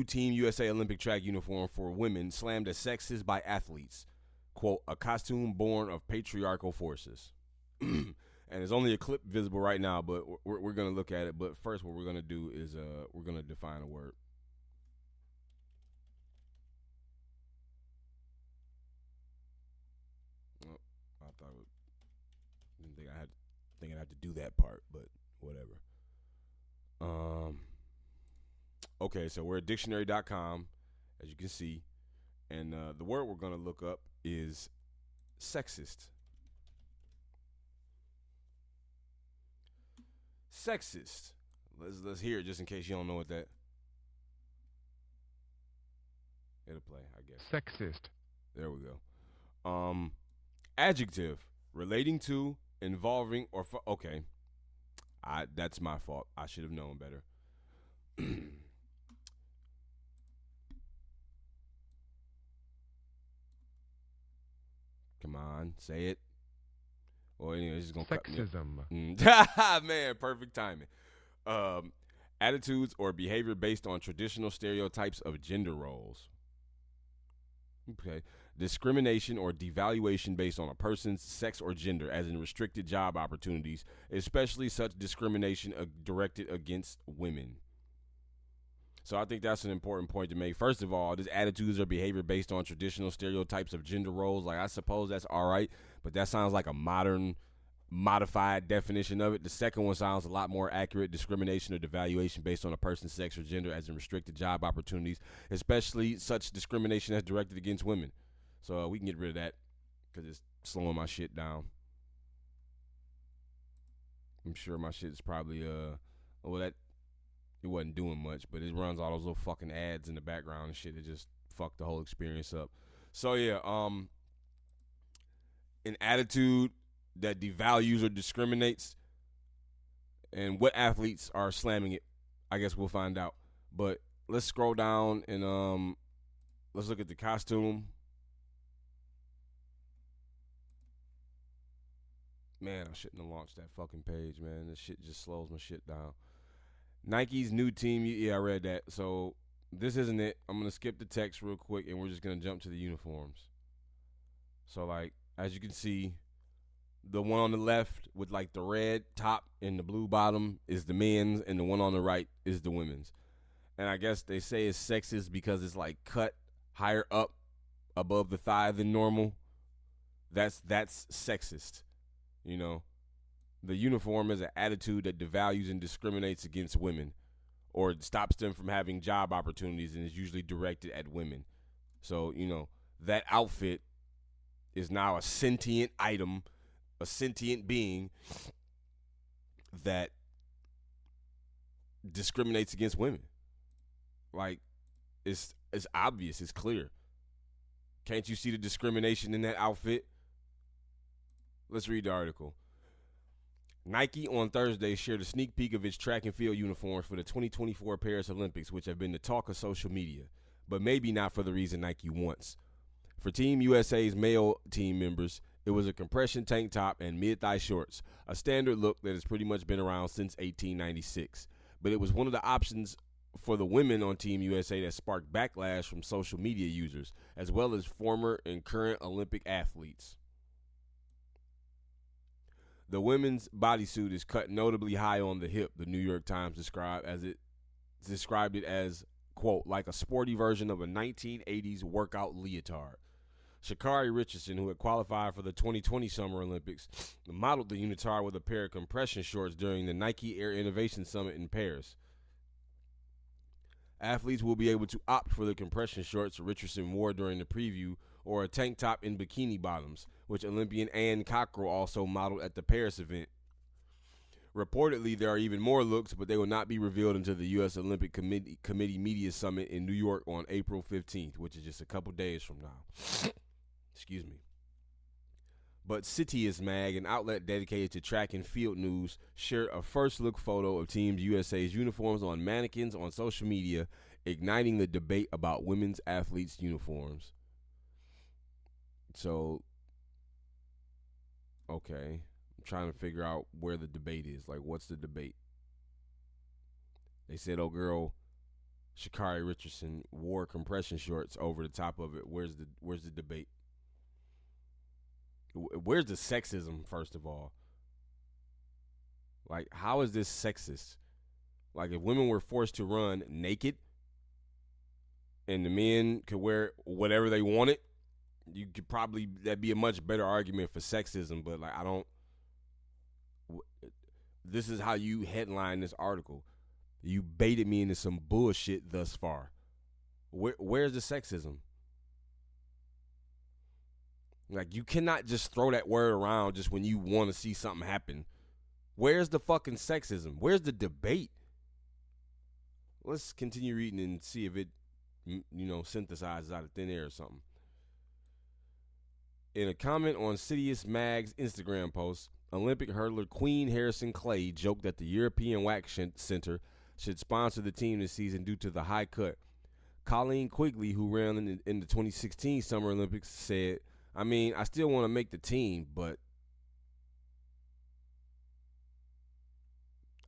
Team USA Olympic track uniform for women slammed as sexist by athletes. Quote, a costume born of patriarchal forces. And there's only a clip visible right now, but we're going to look at it. But first, what we're going to do is we're going to define a word. Oh, didn't think I had to do that part, but whatever. Okay, so we're at dictionary.com, as you can see. And the word we're going to look up is sexist. Sexist. Let's hear it just in case you don't know what that. It'll play, I guess. Sexist. There we go. Adjective, relating to, involving, or okay. That's my fault. I should have known better. Come on, say it. Well, anyway, it's just gonna sexism. Man, perfect timing. Attitudes or behavior based on traditional stereotypes of gender roles. Okay. Discrimination or devaluation based on a person's sex or gender, as in restricted job opportunities, especially such discrimination directed against women. So I think that's an important point to make. First of all, this attitudes or behavior based on traditional stereotypes of gender roles. Like, I suppose that's all right, but that sounds like a modern modified definition of it. The second one sounds a lot more accurate. Discrimination or devaluation based on a person's sex or gender as in restricted job opportunities, especially such discrimination as directed against women. So we can get rid of that because it's slowing my shit down. I'm sure my shit is probably, it wasn't doing much, but it runs all those little fucking ads in the background and shit. It just fucked the whole experience up. So yeah, an attitude that devalues or discriminates, and what athletes are slamming it, I guess we'll find out. But let's scroll down and let's look at the costume. Man, I shouldn't have launched that fucking page, man. This shit just slows my shit down. Nike's new team, yeah, I read that. So this isn't it. I'm going to skip the text real quick, and we're just going to jump to the uniforms. So, like, as you can see, the one on the left with, like, the red top and the blue bottom is the men's, and the one on the right is the women's. And I guess they say it's sexist because it's, like, cut higher up above the thigh than normal. That's sexist. You know, the uniform is an attitude that devalues and discriminates against women or stops them from having job opportunities and is usually directed at women. So, you know, that outfit is now a sentient item, a sentient being that discriminates against women. Like, it's obvious, it's clear. Can't you see the discrimination in that outfit? Let's read the article. Nike on Thursday shared a sneak peek of its track and field uniforms for the 2024 Paris Olympics, which have been the talk of social media, but maybe not for the reason Nike wants. For Team USA's male team members, it was a compression tank top and mid-thigh shorts, a standard look that has pretty much been around since 1896. But it was one of the options for the women on Team USA that sparked backlash from social media users, as well as former and current Olympic athletes. The women's bodysuit is cut notably high on the hip, the New York Times described it as, quote, like a sporty version of a 1980s workout leotard. Sha'Carri Richardson, who had qualified for the 2020 Summer Olympics, modeled the unitard with a pair of compression shorts during the Nike Air Innovation Summit in Paris. Athletes will be able to opt for the compression shorts Richardson wore during the preview or a tank top in bikini bottoms, which Olympian Ann Cockrell also modeled at the Paris event. Reportedly, there are even more looks, but they will not be revealed until the U.S. Olympic Committee Media Summit in New York on April 15th, which is just a couple days from now. Excuse me. But Citius Mag, an outlet dedicated to track and field news, shared a first-look photo of Team USA's uniforms on mannequins on social media, igniting the debate about women's athletes' uniforms. So, okay, I'm trying to figure out where the debate is. Like, what's the debate? They said, oh, girl, Sha'Carri Richardson wore compression shorts over the top of it. Where's the debate? Where's the sexism, first of all? Like, how is this sexist? Like, if women were forced to run naked and the men could wear whatever they wanted, you could probably, that'd be a much better argument for sexism. But, like, this is how you headline this article. You baited me into some bullshit thus far. Where's the sexism? Like, you cannot just throw that word around just when you want to see something happen. Where's the fucking sexism? Where's the debate? Let's continue reading and see if it, synthesizes out of thin air or something. In a comment on Citius Mag's Instagram post, Olympic hurdler Queen Harrison Clay joked that the European Wax Center should sponsor the team this season due to the high cut. Colleen Quigley, who ran in the 2016 Summer Olympics, said, I still want to make the team, but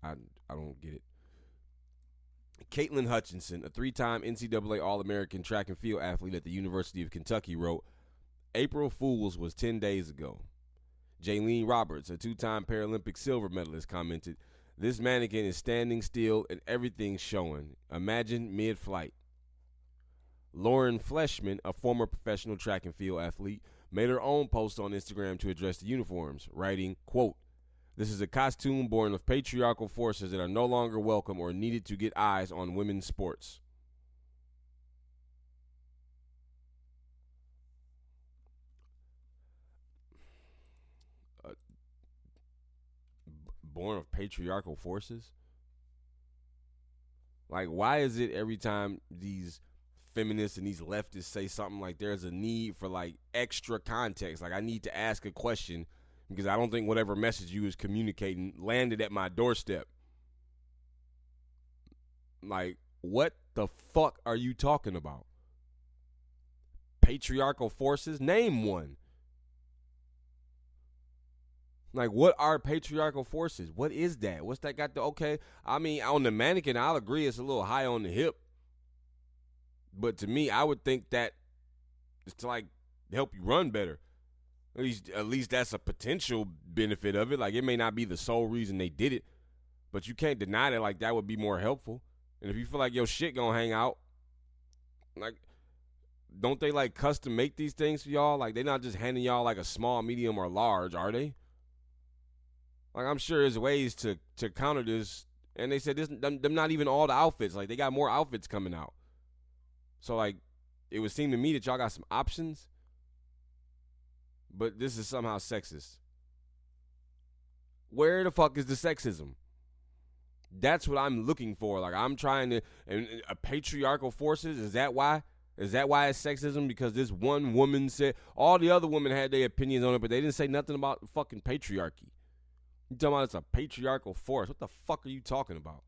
I don't get it. Caitlin Hutchinson, a three-time NCAA All-American track and field athlete at the University of Kentucky, wrote, April Fools was 10 days ago. Jaylene Roberts, a two-time Paralympic silver medalist, commented, this mannequin is standing still and everything's showing. Imagine mid-flight. Lauren Fleshman, a former professional track and field athlete, made her own post on Instagram to address the uniforms, writing, quote, This is a costume born of patriarchal forces that are no longer welcome or needed to get eyes on women's sports. Born of patriarchal forces? Like, why is it every time these feminists and these leftists say something like there's a need for like extra context? Like, I need to ask a question because I don't think whatever message you was communicating landed at my doorstep. Like, what the fuck are you talking about? Patriarchal forces? Name one. Like, what are patriarchal forces? What is that? What's that got to, okay, I mean, on the mannequin, I'll agree it's a little high on the hip. But to me, I would think that it's to, like, help you run better. At least that's a potential benefit of it. Like, it may not be the sole reason they did it, but you can't deny that, like, that would be more helpful. And if you feel like your shit gonna hang out, like, don't they, like, custom make these things for y'all? Like, they not just handing y'all, like, a small, medium, or large, are they? Like, I'm sure there's ways to counter this. And they said them not even all the outfits. Like, they got more outfits coming out. So, like, it would seem to me that y'all got some options. But this is somehow sexist. Where the fuck is the sexism? That's what I'm looking for. Like, I'm trying to, and patriarchal forces, is that why? Is that why it's sexism? Because this one woman said, all the other women had their opinions on it, but they didn't say nothing about fucking patriarchy. You talking about it's a patriarchal force. What the fuck are you talking about?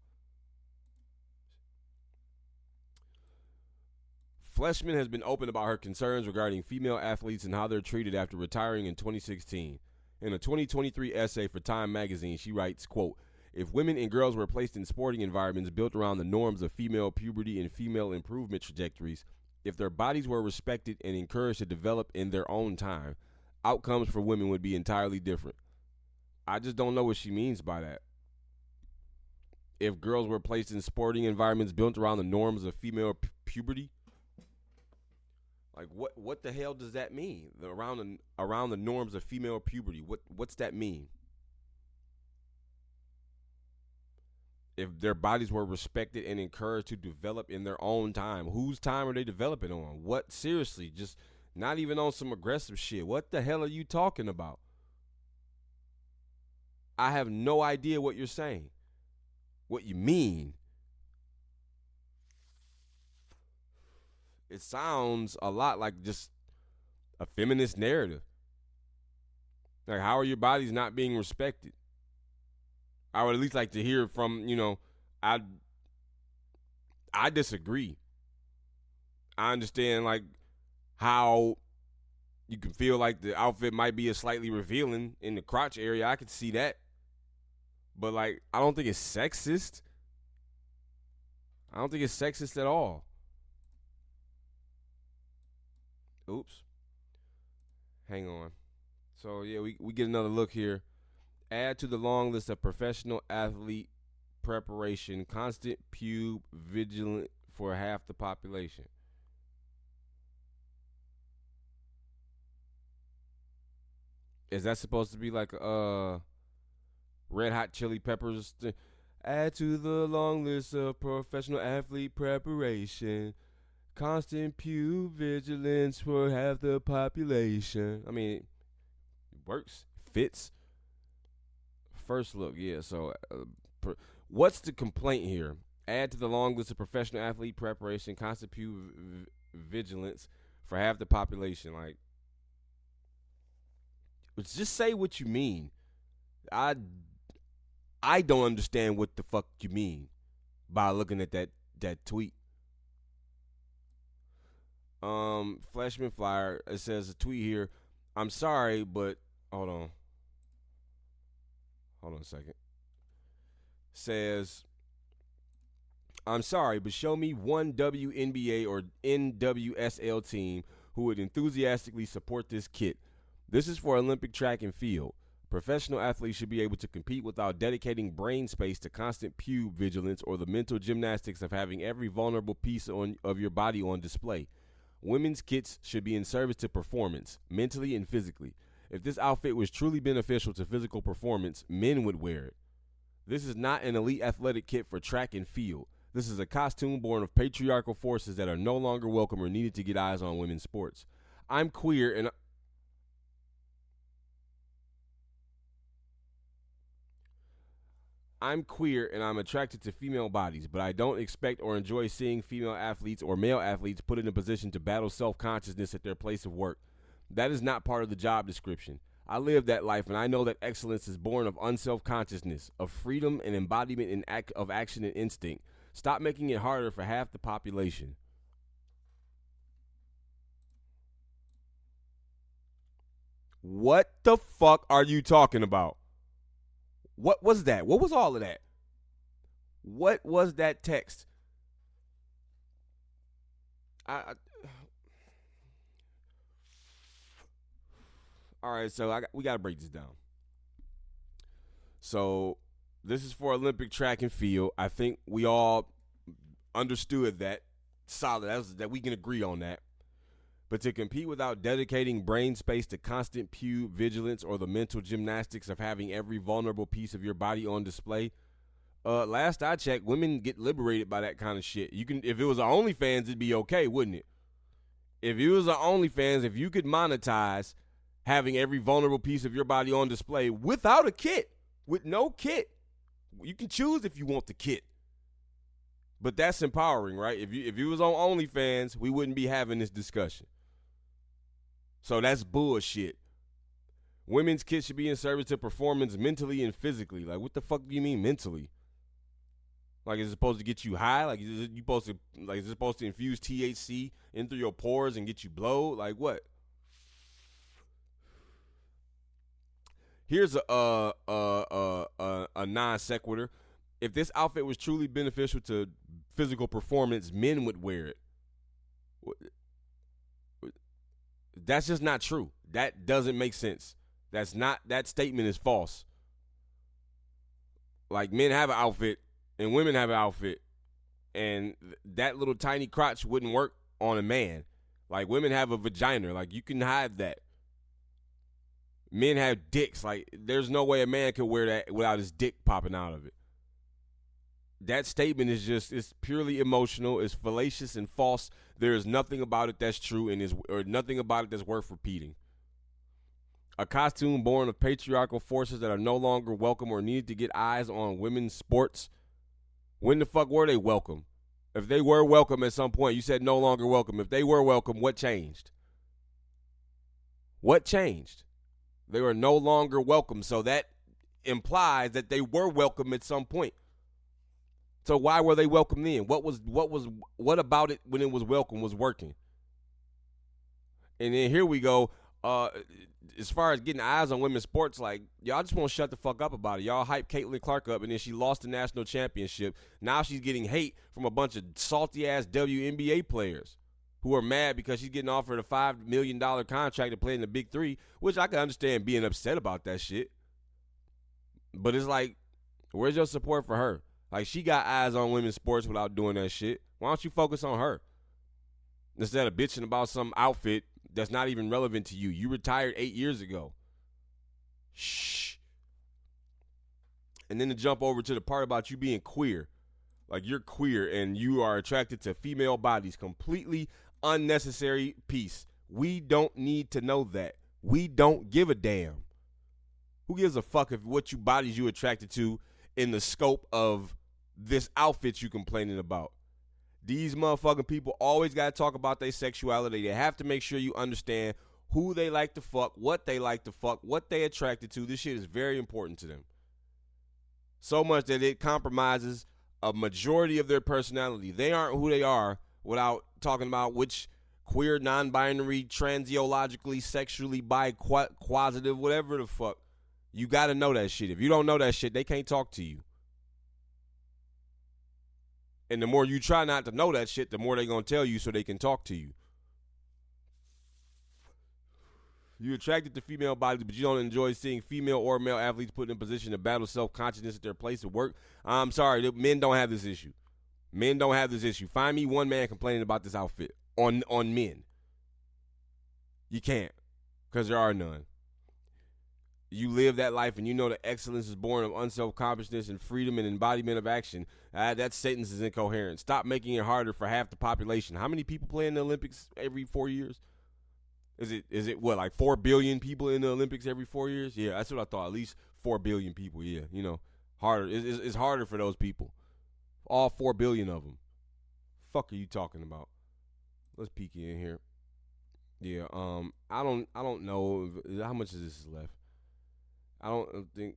Fleshman has been open about her concerns regarding female athletes and how they're treated after retiring in 2016. In a 2023 essay for Time magazine, she writes, quote, "If women and girls were placed in sporting environments built around the norms of female puberty and female improvement trajectories, if their bodies were respected and encouraged to develop in their own time, outcomes for women would be entirely different." I just don't know what she means by that. If girls were placed in sporting environments built around the norms of female puberty, like what the hell does that mean? Around the norms of female puberty, what's that mean? If their bodies were respected and encouraged to develop in their own time, whose time are they developing on? What, seriously, just not even on some aggressive shit. What the hell are you talking about? I have no idea what you're saying. What you mean. It sounds a lot like just a feminist narrative. Like, how are your bodies not being respected? I would at least like to hear from, I disagree. I understand, like, how you can feel like the outfit might be a slightly revealing in the crotch area. I could see that. But, like, I don't think it's sexist. I don't think it's sexist at all. Oops. Hang on. So, yeah, we get another look here. Add to the long list of professional athlete preparation, constant pube vigilant for half the population. Is that supposed to be like Red Hot Chili Peppers? Add to the long list of professional athlete preparation, constant pube vigilance for half the population. I mean, it works, fits. First look, yeah. So, what's the complaint here? Add to the long list of professional athlete preparation, constant pube vigilance for half the population. Like, just say what you mean. I don't understand what the fuck you mean by looking at that tweet. Fleshman Flyer, it says a tweet here. I'm sorry, but hold on a second. Says, I'm sorry, but show me one WNBA or NWSL team who would enthusiastically support this kit. This is for Olympic track and field. Professional athletes should be able to compete without dedicating brain space to constant pube vigilance or the mental gymnastics of having every vulnerable piece of your body on display. Women's kits should be in service to performance, mentally and physically. If this outfit was truly beneficial to physical performance, men would wear it. This is not an elite athletic kit for track and field. This is a costume born of patriarchal forces that are no longer welcome or needed to get eyes on women's sports. I'm queer and I'm attracted to female bodies, but I don't expect or enjoy seeing female athletes or male athletes put in a position to battle self-consciousness at their place of work. That is not part of the job description. I live that life, and I know that excellence is born of unself-consciousness, of freedom and embodiment of action and instinct. Stop making it harder for half the population. What the fuck are you talking about? What was that? What was all of that? What was that text? All right, so we got to break this down. So this is for Olympic track and field. I think we all understood that. Solid. That we can agree on that. But to compete without dedicating brain space to constant pube vigilance or the mental gymnastics of having every vulnerable piece of your body on display, last I checked, women get liberated by that kind of shit. You can, if it was an OnlyFans, it'd be okay, wouldn't it? If it was an OnlyFans, if you could monetize having every vulnerable piece of your body on display without a kit, with no kit, you can choose if you want the kit. But that's empowering, right? If you was on OnlyFans, we wouldn't be having this discussion. So that's bullshit. Women's kits should be in service to performance mentally and physically. Like, what the fuck do you mean mentally? Like, is it supposed to get you high? Like, is it supposed to infuse THC in through your pores and get you blow? Like, what? Here's a non sequitur. If this outfit was truly beneficial to physical performance, men would wear it. That's just not true. That doesn't make sense. That statement is false. Like, men have an outfit and women have an outfit, and that little tiny crotch wouldn't work on a man. Like, women have a vagina. Like, you can hide that. Men have dicks. Like, there's no way a man could wear that without his dick popping out of it. That statement is it's purely emotional, it's fallacious and false. There is nothing about it that's true or nothing about it that's worth repeating. A costume born of patriarchal forces that are no longer welcome or needed to get eyes on women's sports. When the fuck were they welcome? If they were welcome at some point, you said no longer welcome. If they were welcome, what changed? What changed? They were no longer welcome, so that implies that they were welcome at some point. So why were they welcome then? What about it when it was welcome was working? And then here we go. As far as getting eyes on women's sports, like, y'all just won't shut the fuck up about it. Y'all hype Caitlin Clark up, and then she lost the national championship. Now she's getting hate from a bunch of salty-ass WNBA players who are mad because she's getting offered a $5 million contract to play in the Big Three, which I can understand being upset about that shit. But it's like, where's your support for her? Like, she got eyes on women's sports without doing that shit. Why don't you focus on her? Instead of bitching about some outfit that's not even relevant to you. You retired 8 years ago. Shh. And then to jump over to the part about you being queer. Like, you're queer and you are attracted to female bodies. Completely unnecessary piece. We don't need to know that. We don't give a damn. Who gives a fuck if what bodies you attracted to in the scope of this outfit you complaining about? These motherfucking people always got to talk about their sexuality. They have to make sure you understand who they like to fuck, what they like to fuck, what they attracted to. This shit is very important to them. So much that it compromises a majority of their personality. They aren't who they are without talking about which queer, non-binary, transiologically, sexually bi-quasitive, whatever the fuck. You got to know that shit. If you don't know that shit, they can't talk to you. And the more you try not to know that shit, the more they're going to tell you so they can talk to you. You're attracted to female bodies, but you don't enjoy seeing female or male athletes put in a position to battle self-consciousness at their place of work. I'm sorry, men don't have this issue. Men don't have this issue. Find me one man complaining about this outfit on men. You can't, because there are none. you live that life and you know that excellence is born of unself-accomplishment and freedom and embodiment of action, that sentence is incoherent. Stop making it harder for half the population. How many people play in the Olympics every 4 years? Is it what, like 4 billion people in the Olympics every 4 years? Yeah, that's what I thought. At least 4 billion people, yeah. You know, harder. It's harder for those people. All 4 billion of them. Fuck are you talking about? Let's peek in here. Yeah, I don't know how much of this is left. I don't think.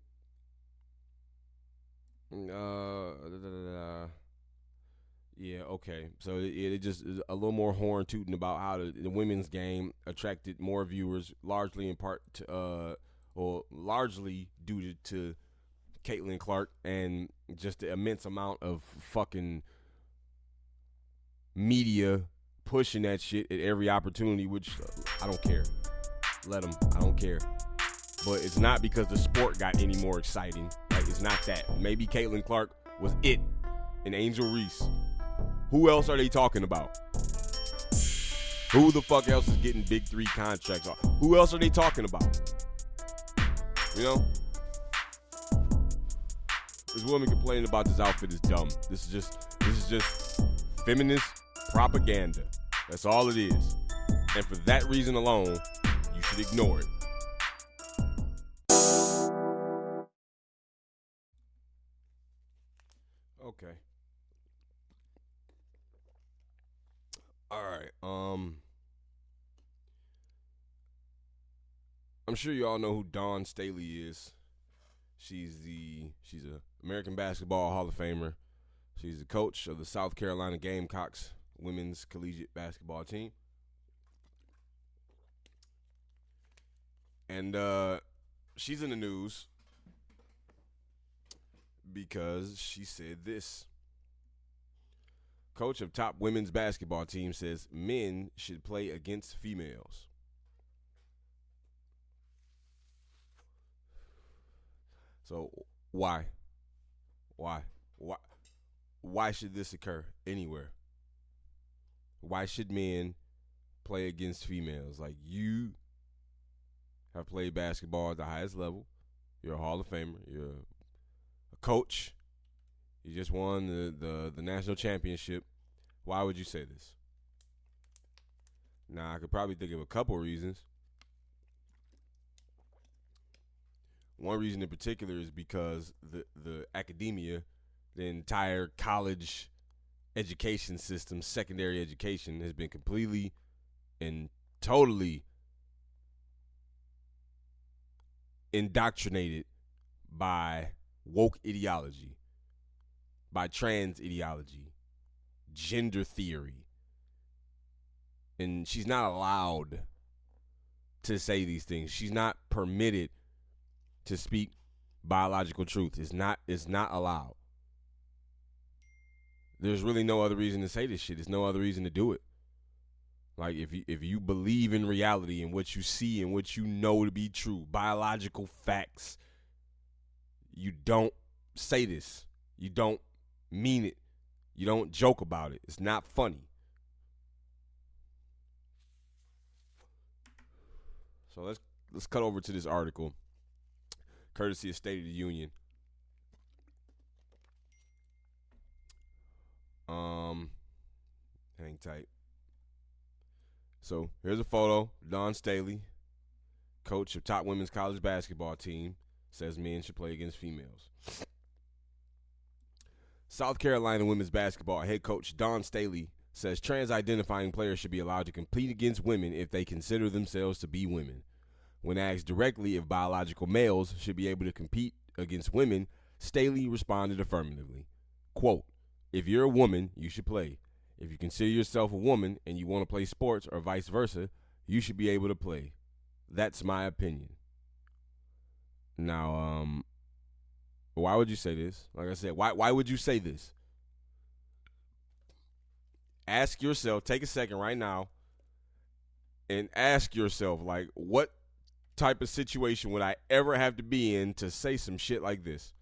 Yeah, okay. So it just is a little more horn tooting about how the women's game attracted more viewers, largely in part to, or largely due to Caitlin Clark and just the immense amount of fucking media pushing that shit at every opportunity, which I don't care. Let them. I don't care. But it's not because the sport got any more exciting. Like, it's not that. Maybe Caitlin Clark was it and Angel Reese. Who else are they talking about? Who the fuck else is getting big 3 contracts? Who else are they talking about? You know? This woman complaining about this outfit is dumb. This is just feminist propaganda. That's all it is. And for that reason alone, you should ignore it. Okay. All right. I'm sure you all know who Dawn Staley is. She's a American Basketball Hall of Famer. She's the coach of the South Carolina Gamecocks women's collegiate basketball team. And she's in the news because she said this. Coach of top women's basketball team says men should play against females. So why should this occur anywhere? Why should men play against females? Like, you have played basketball at the highest level. You're a Hall of Famer. You're a coach. You just won the national championship. Why would you say this? Now, I could probably think of a couple reasons. One reason in particular is because the academia, the entire college education system, secondary education, has been completely and totally indoctrinated by woke ideology, by trans ideology, gender theory. And she's not allowed to say these things. She's not permitted to speak biological truth. It's not allowed. There's really no other reason to say this shit. There's no other reason to do it. Like, if you believe in reality and what you see and what you know to be true, biological facts, you don't say this. You don't mean it. You don't joke about it. It's not funny. So let's cut over to this article, courtesy of State of the Union. Hang tight. So here's a photo. Dawn Staley, coach of top women's college basketball team, says men should play against females. South Carolina women's basketball head coach Dawn Staley says trans-identifying players should be allowed to compete against women if they consider themselves to be women. When asked directly if biological males should be able to compete against women, Staley responded affirmatively. Quote, "If you're a woman, you should play. If you consider yourself a woman and you want to play sports or vice versa, you should be able to play. That's my opinion." Now, why would you say this? Like I said, why would you say this? Ask yourself, take a second right now, and ask yourself, like, what type of situation would I ever have to be in to say some shit like this?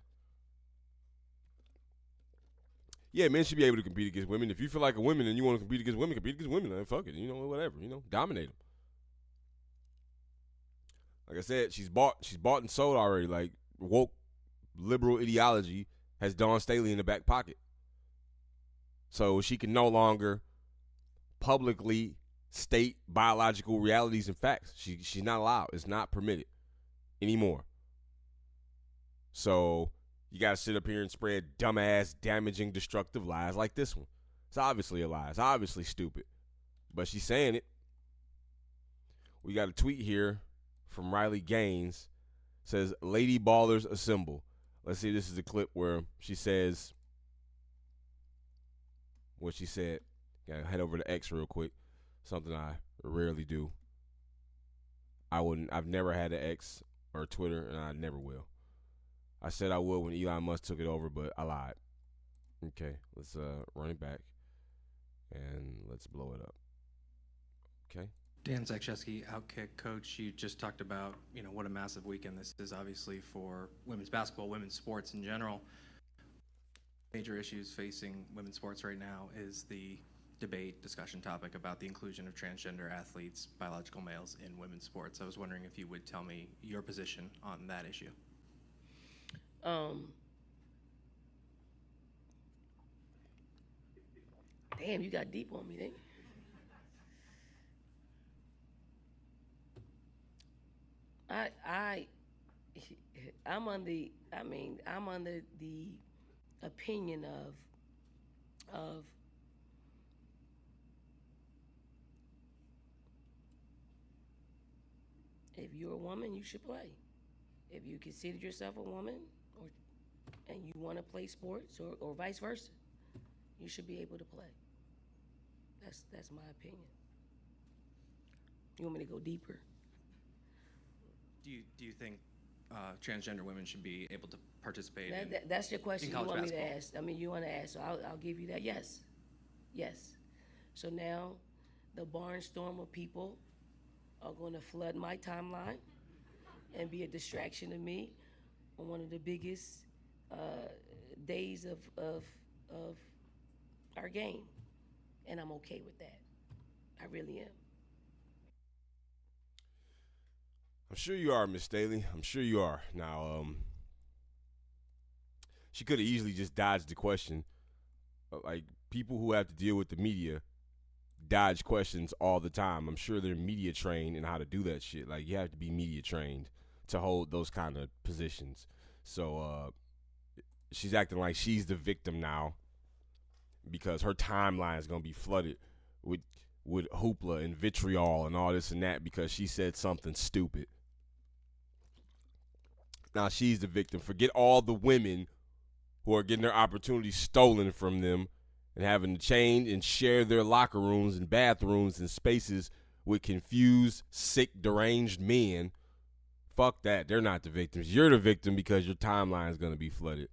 Yeah, men should be able to compete against women. If you feel like a woman and you want to compete against women, then fuck it. You know, whatever. You know, dominate them. Like I said, she's bought and sold already. Like, woke liberal ideology has Dawn Staley in the back pocket. So she can no longer publicly state biological realities and facts. She's not allowed. It's not permitted anymore. So you got to sit up here and spread dumbass, damaging, destructive lies like this one. It's obviously a lie. It's obviously stupid. But she's saying it. We got a tweet here from Riley Gaines. It says, Lady Ballers assemble. Let's see if this is a clip where she says what she said. Gotta head over to X real quick. Something I rarely do. I've never had an X or Twitter, and I never will. I said I would when Elon Musk took it over, but I lied. Okay, let's run it back, and let's blow it up. Okay. Dan Zakrzewski, Outkick coach. You just talked about, what a massive weekend this is, obviously, for women's basketball, women's sports in general. Major issues facing women's sports right now is the discussion topic about the inclusion of transgender athletes, biological males, in women's sports. I was wondering if you would tell me your position on that issue. Damn, you got deep on me, didn't you? I'm under the opinion of if you're a woman, you should play. If you consider yourself a woman and you want to play sports or vice versa, you should be able to play. That's my opinion. You want me to go deeper? Do you think transgender women should be able to participate that's your question you want basketball? Me to ask. I mean, you want to ask, so I'll give you that. Yes. So now the barnstorm of people are going to flood my timeline and be a distraction to me on one of the biggest days of our game. And I'm okay with that. I really am. I'm sure you are, Miss Staley. I'm sure you are. Now, she could have easily just dodged the question. Like, people who have to deal with the media dodge questions all the time. I'm sure they're media trained in how to do that shit. Like, you have to be media trained to hold those kind of positions. So, she's acting like she's the victim now because her timeline is going to be flooded with hoopla and vitriol and all this and that because she said something stupid. Now she's the victim. Forget all the women who are getting their opportunities stolen from them and having to change and share their locker rooms and bathrooms and spaces with confused, sick, deranged men. Fuck that. They're not the victims. You're the victim because your timeline is going to be flooded.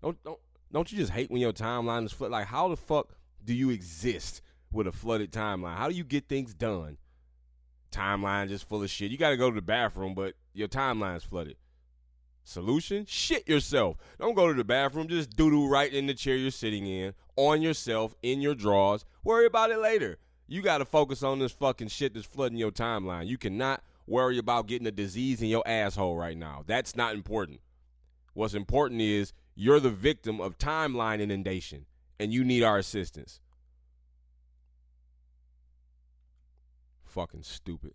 Don't you just hate when your timeline is flooded? Like, how the fuck do you exist with a flooded timeline? How do you get things done? Timeline just full of shit. You got to go to the bathroom, but your timeline's flooded. Solution? Shit yourself. Don't go to the bathroom. Just doo-doo right in the chair you're sitting in, on yourself, in your drawers. Worry about it later. You got to focus on this fucking shit that's flooding your timeline. You cannot worry about getting a disease in your asshole right now. That's not important. What's important is you're the victim of timeline inundation, and you need our assistance. Fucking stupid.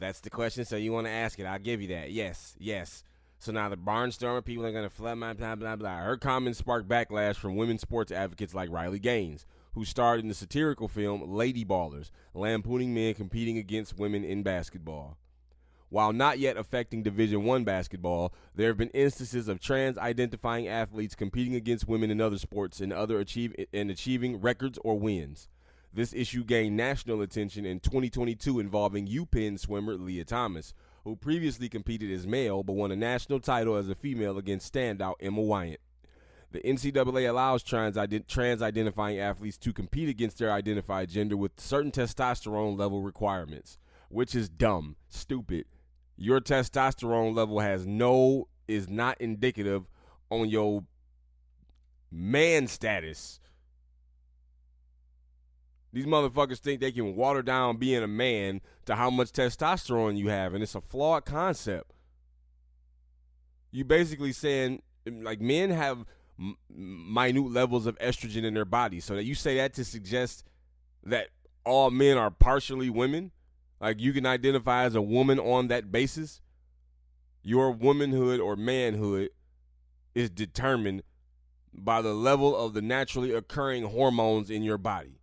That's the question, so you want to ask it. I'll give you that. Yes. So now the barnstormer people are going to flood my blah, blah, blah. Her comments sparked backlash from women's sports advocates like Riley Gaines, who starred in the satirical film Lady Ballers, lampooning men competing against women in basketball. While not yet affecting Division I basketball, there have been instances of trans-identifying athletes competing against women in other sports and achieving records or wins. This issue gained national attention in 2022 involving UPenn swimmer Leah Thomas, who previously competed as male but won a national title as a female against standout Emma Wyant. The NCAA allows trans-identifying athletes to compete against their identified gender with certain testosterone level requirements, which is dumb, stupid. Your testosterone level is not indicative on your man status. These motherfuckers think they can water down being a man to how much testosterone you have, and it's a flawed concept. You basically saying, like, men have minute levels of estrogen in their body, so that you say that to suggest that all men are partially women? Like, you can identify as a woman on that basis? Your womanhood or manhood is determined by the level of the naturally occurring hormones in your body.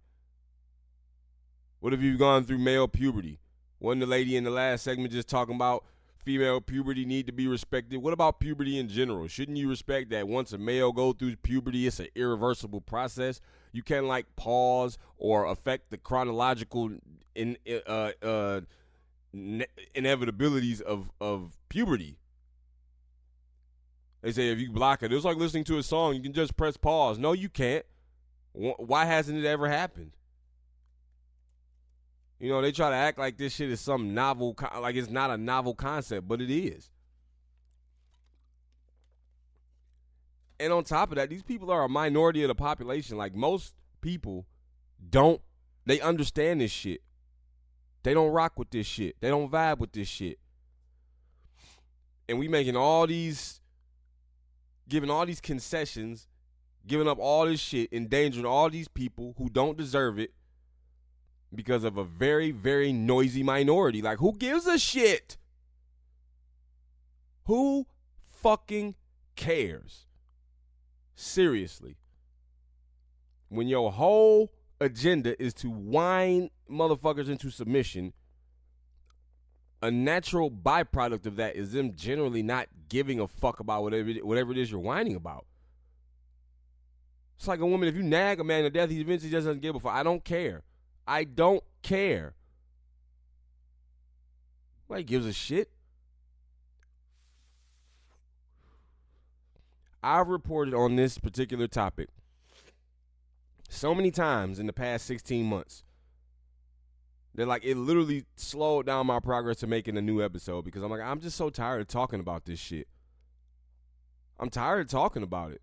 What if you've gone through male puberty? Wasn't the lady in the last segment just talking about female puberty need to be respected? What about puberty in general? Shouldn't you respect that once a male goes through puberty, it's an irreversible process? You can't, like, pause or affect the chronological inevitabilities of puberty. They say if you block it, it's like listening to a song. You can just press pause. No, you can't. Why hasn't it ever happened? You know, they try to act like this shit is some novel, like it's not a novel concept, but it is. And on top of that, these people are a minority of the population. Like, most people they understand this shit. They don't rock with this shit. They don't vibe with this shit. And we making giving all these concessions, giving up all this shit, endangering all these people who don't deserve it because of a very, very noisy minority. Like, who gives a shit? Who fucking cares? Seriously. When your whole agenda is to whine motherfuckers into submission, a natural byproduct of that is them generally not giving a fuck about whatever it is you're whining about. It's like a woman, if you nag a man to death, he eventually just doesn't give a fuck. I don't care. I don't care. Nobody gives a shit. I've reported on this particular topic so many times in the past 16 months. They're like, it literally slowed down my progress to making a new episode because I'm like, I'm just so tired of talking about this shit. I'm tired of talking about it.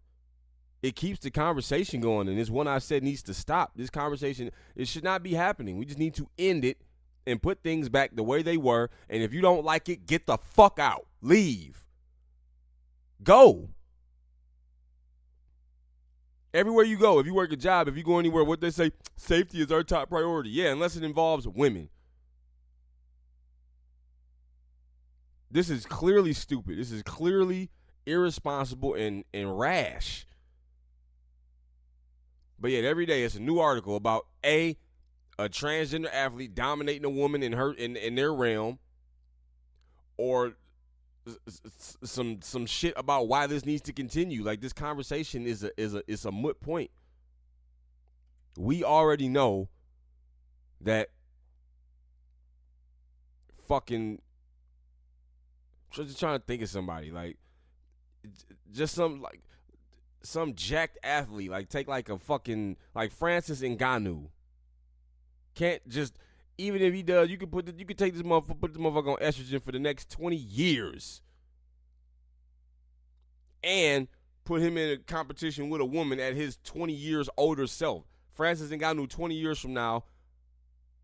It keeps the conversation going, and this one I said needs to stop. This conversation, it should not be happening. We just need to end it and put things back the way they were, and if you don't like it, get the fuck out. Leave. Go. Everywhere you go, if you work a job, if you go anywhere, what they say, safety is our top priority. Yeah, unless it involves women. This is clearly stupid. This is clearly irresponsible and rash. But yet every day it's a new article about a transgender athlete dominating a woman in their realm, or some shit about why this needs to continue. Like, this conversation is a moot point. We already know that fucking, just trying to think of somebody, like, just some jacked athlete, like, take like a fucking, like, Francis Ngannou. Can't just, even if he does, you could take this motherfucker, put this motherfucker on estrogen for the next 20 years. And put him in a competition with a woman at his 20 years older self. Francis Ngannou 20 years from now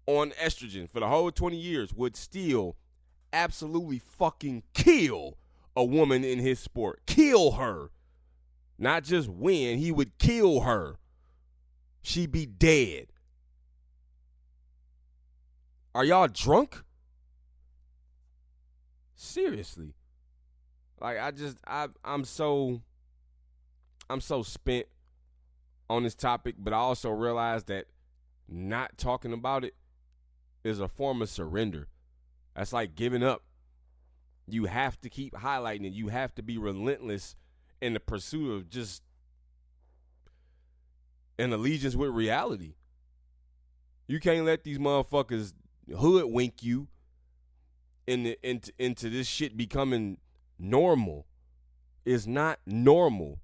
on estrogen for the whole 20 years would still absolutely fucking kill a woman in his sport. Kill her. Not just win, he would kill her. She'd be dead. Are y'all drunk? Seriously. Like, I'm so spent on this topic, but I also realize that not talking about it is a form of surrender. That's like giving up. You have to keep highlighting it. You have to be relentless in the pursuit of just an allegiance with reality. You can't let these motherfuckers hoodwink you into this shit becoming normal. It's not normal.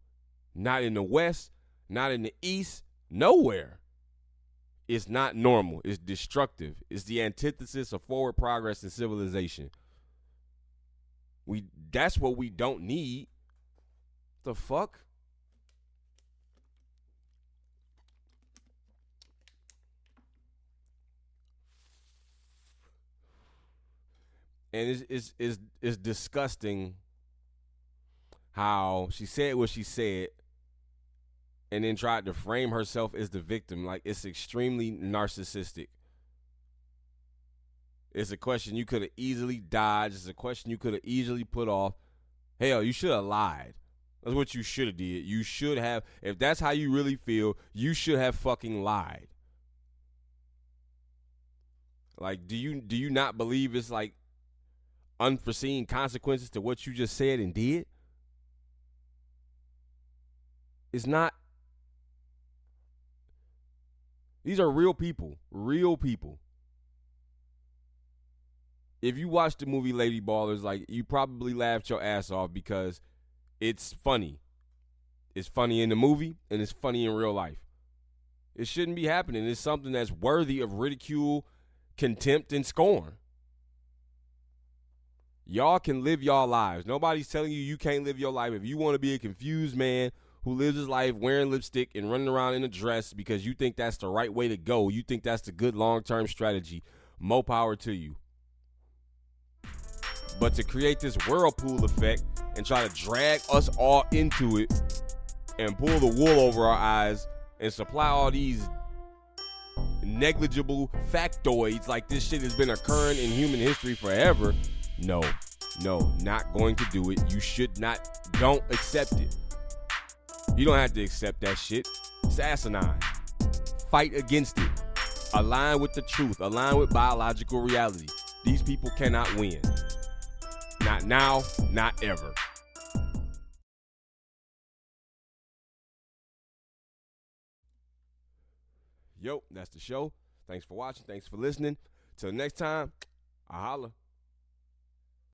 Not in the West, not in the East, nowhere. It's not normal. It's destructive. It's the antithesis of forward progress and civilization. That's what we don't need. The fuck? And it's disgusting how she said what she said and then tried to frame herself as the victim. Like, it's extremely narcissistic. It's a question you could have easily dodged. It's a question you could have easily put off. Hell, you should have lied. That's what you should have did. You should have, if that's how you really feel, you should have fucking lied. Like, do you not believe it's like unforeseen consequences to what you just said and did? It's not. These are real people. Real people. If you watch the movie Lady Ballers, like, you probably laughed your ass off because it's funny. It's funny in the movie and it's funny in real life. It shouldn't be happening. It's something that's worthy of ridicule, contempt, and scorn. Y'all can live y'all lives. Nobody's telling you can't live your life. If you want to be a confused man who lives his life wearing lipstick and running around in a dress because you think that's the right way to go, you think that's the good long-term strategy, more power to you. But to create this whirlpool effect and try to drag us all into it and pull the wool over our eyes and supply all these negligible factoids like this shit has been occurring in human history forever, no, not going to do it. You should not. Don't accept it. You don't have to accept that shit. It's asinine. Fight against it. Align with the truth. Align with biological reality. These people cannot win. Not now, not ever. Yo, that's the show. Thanks for watching. Thanks for listening. Till next time, I holla.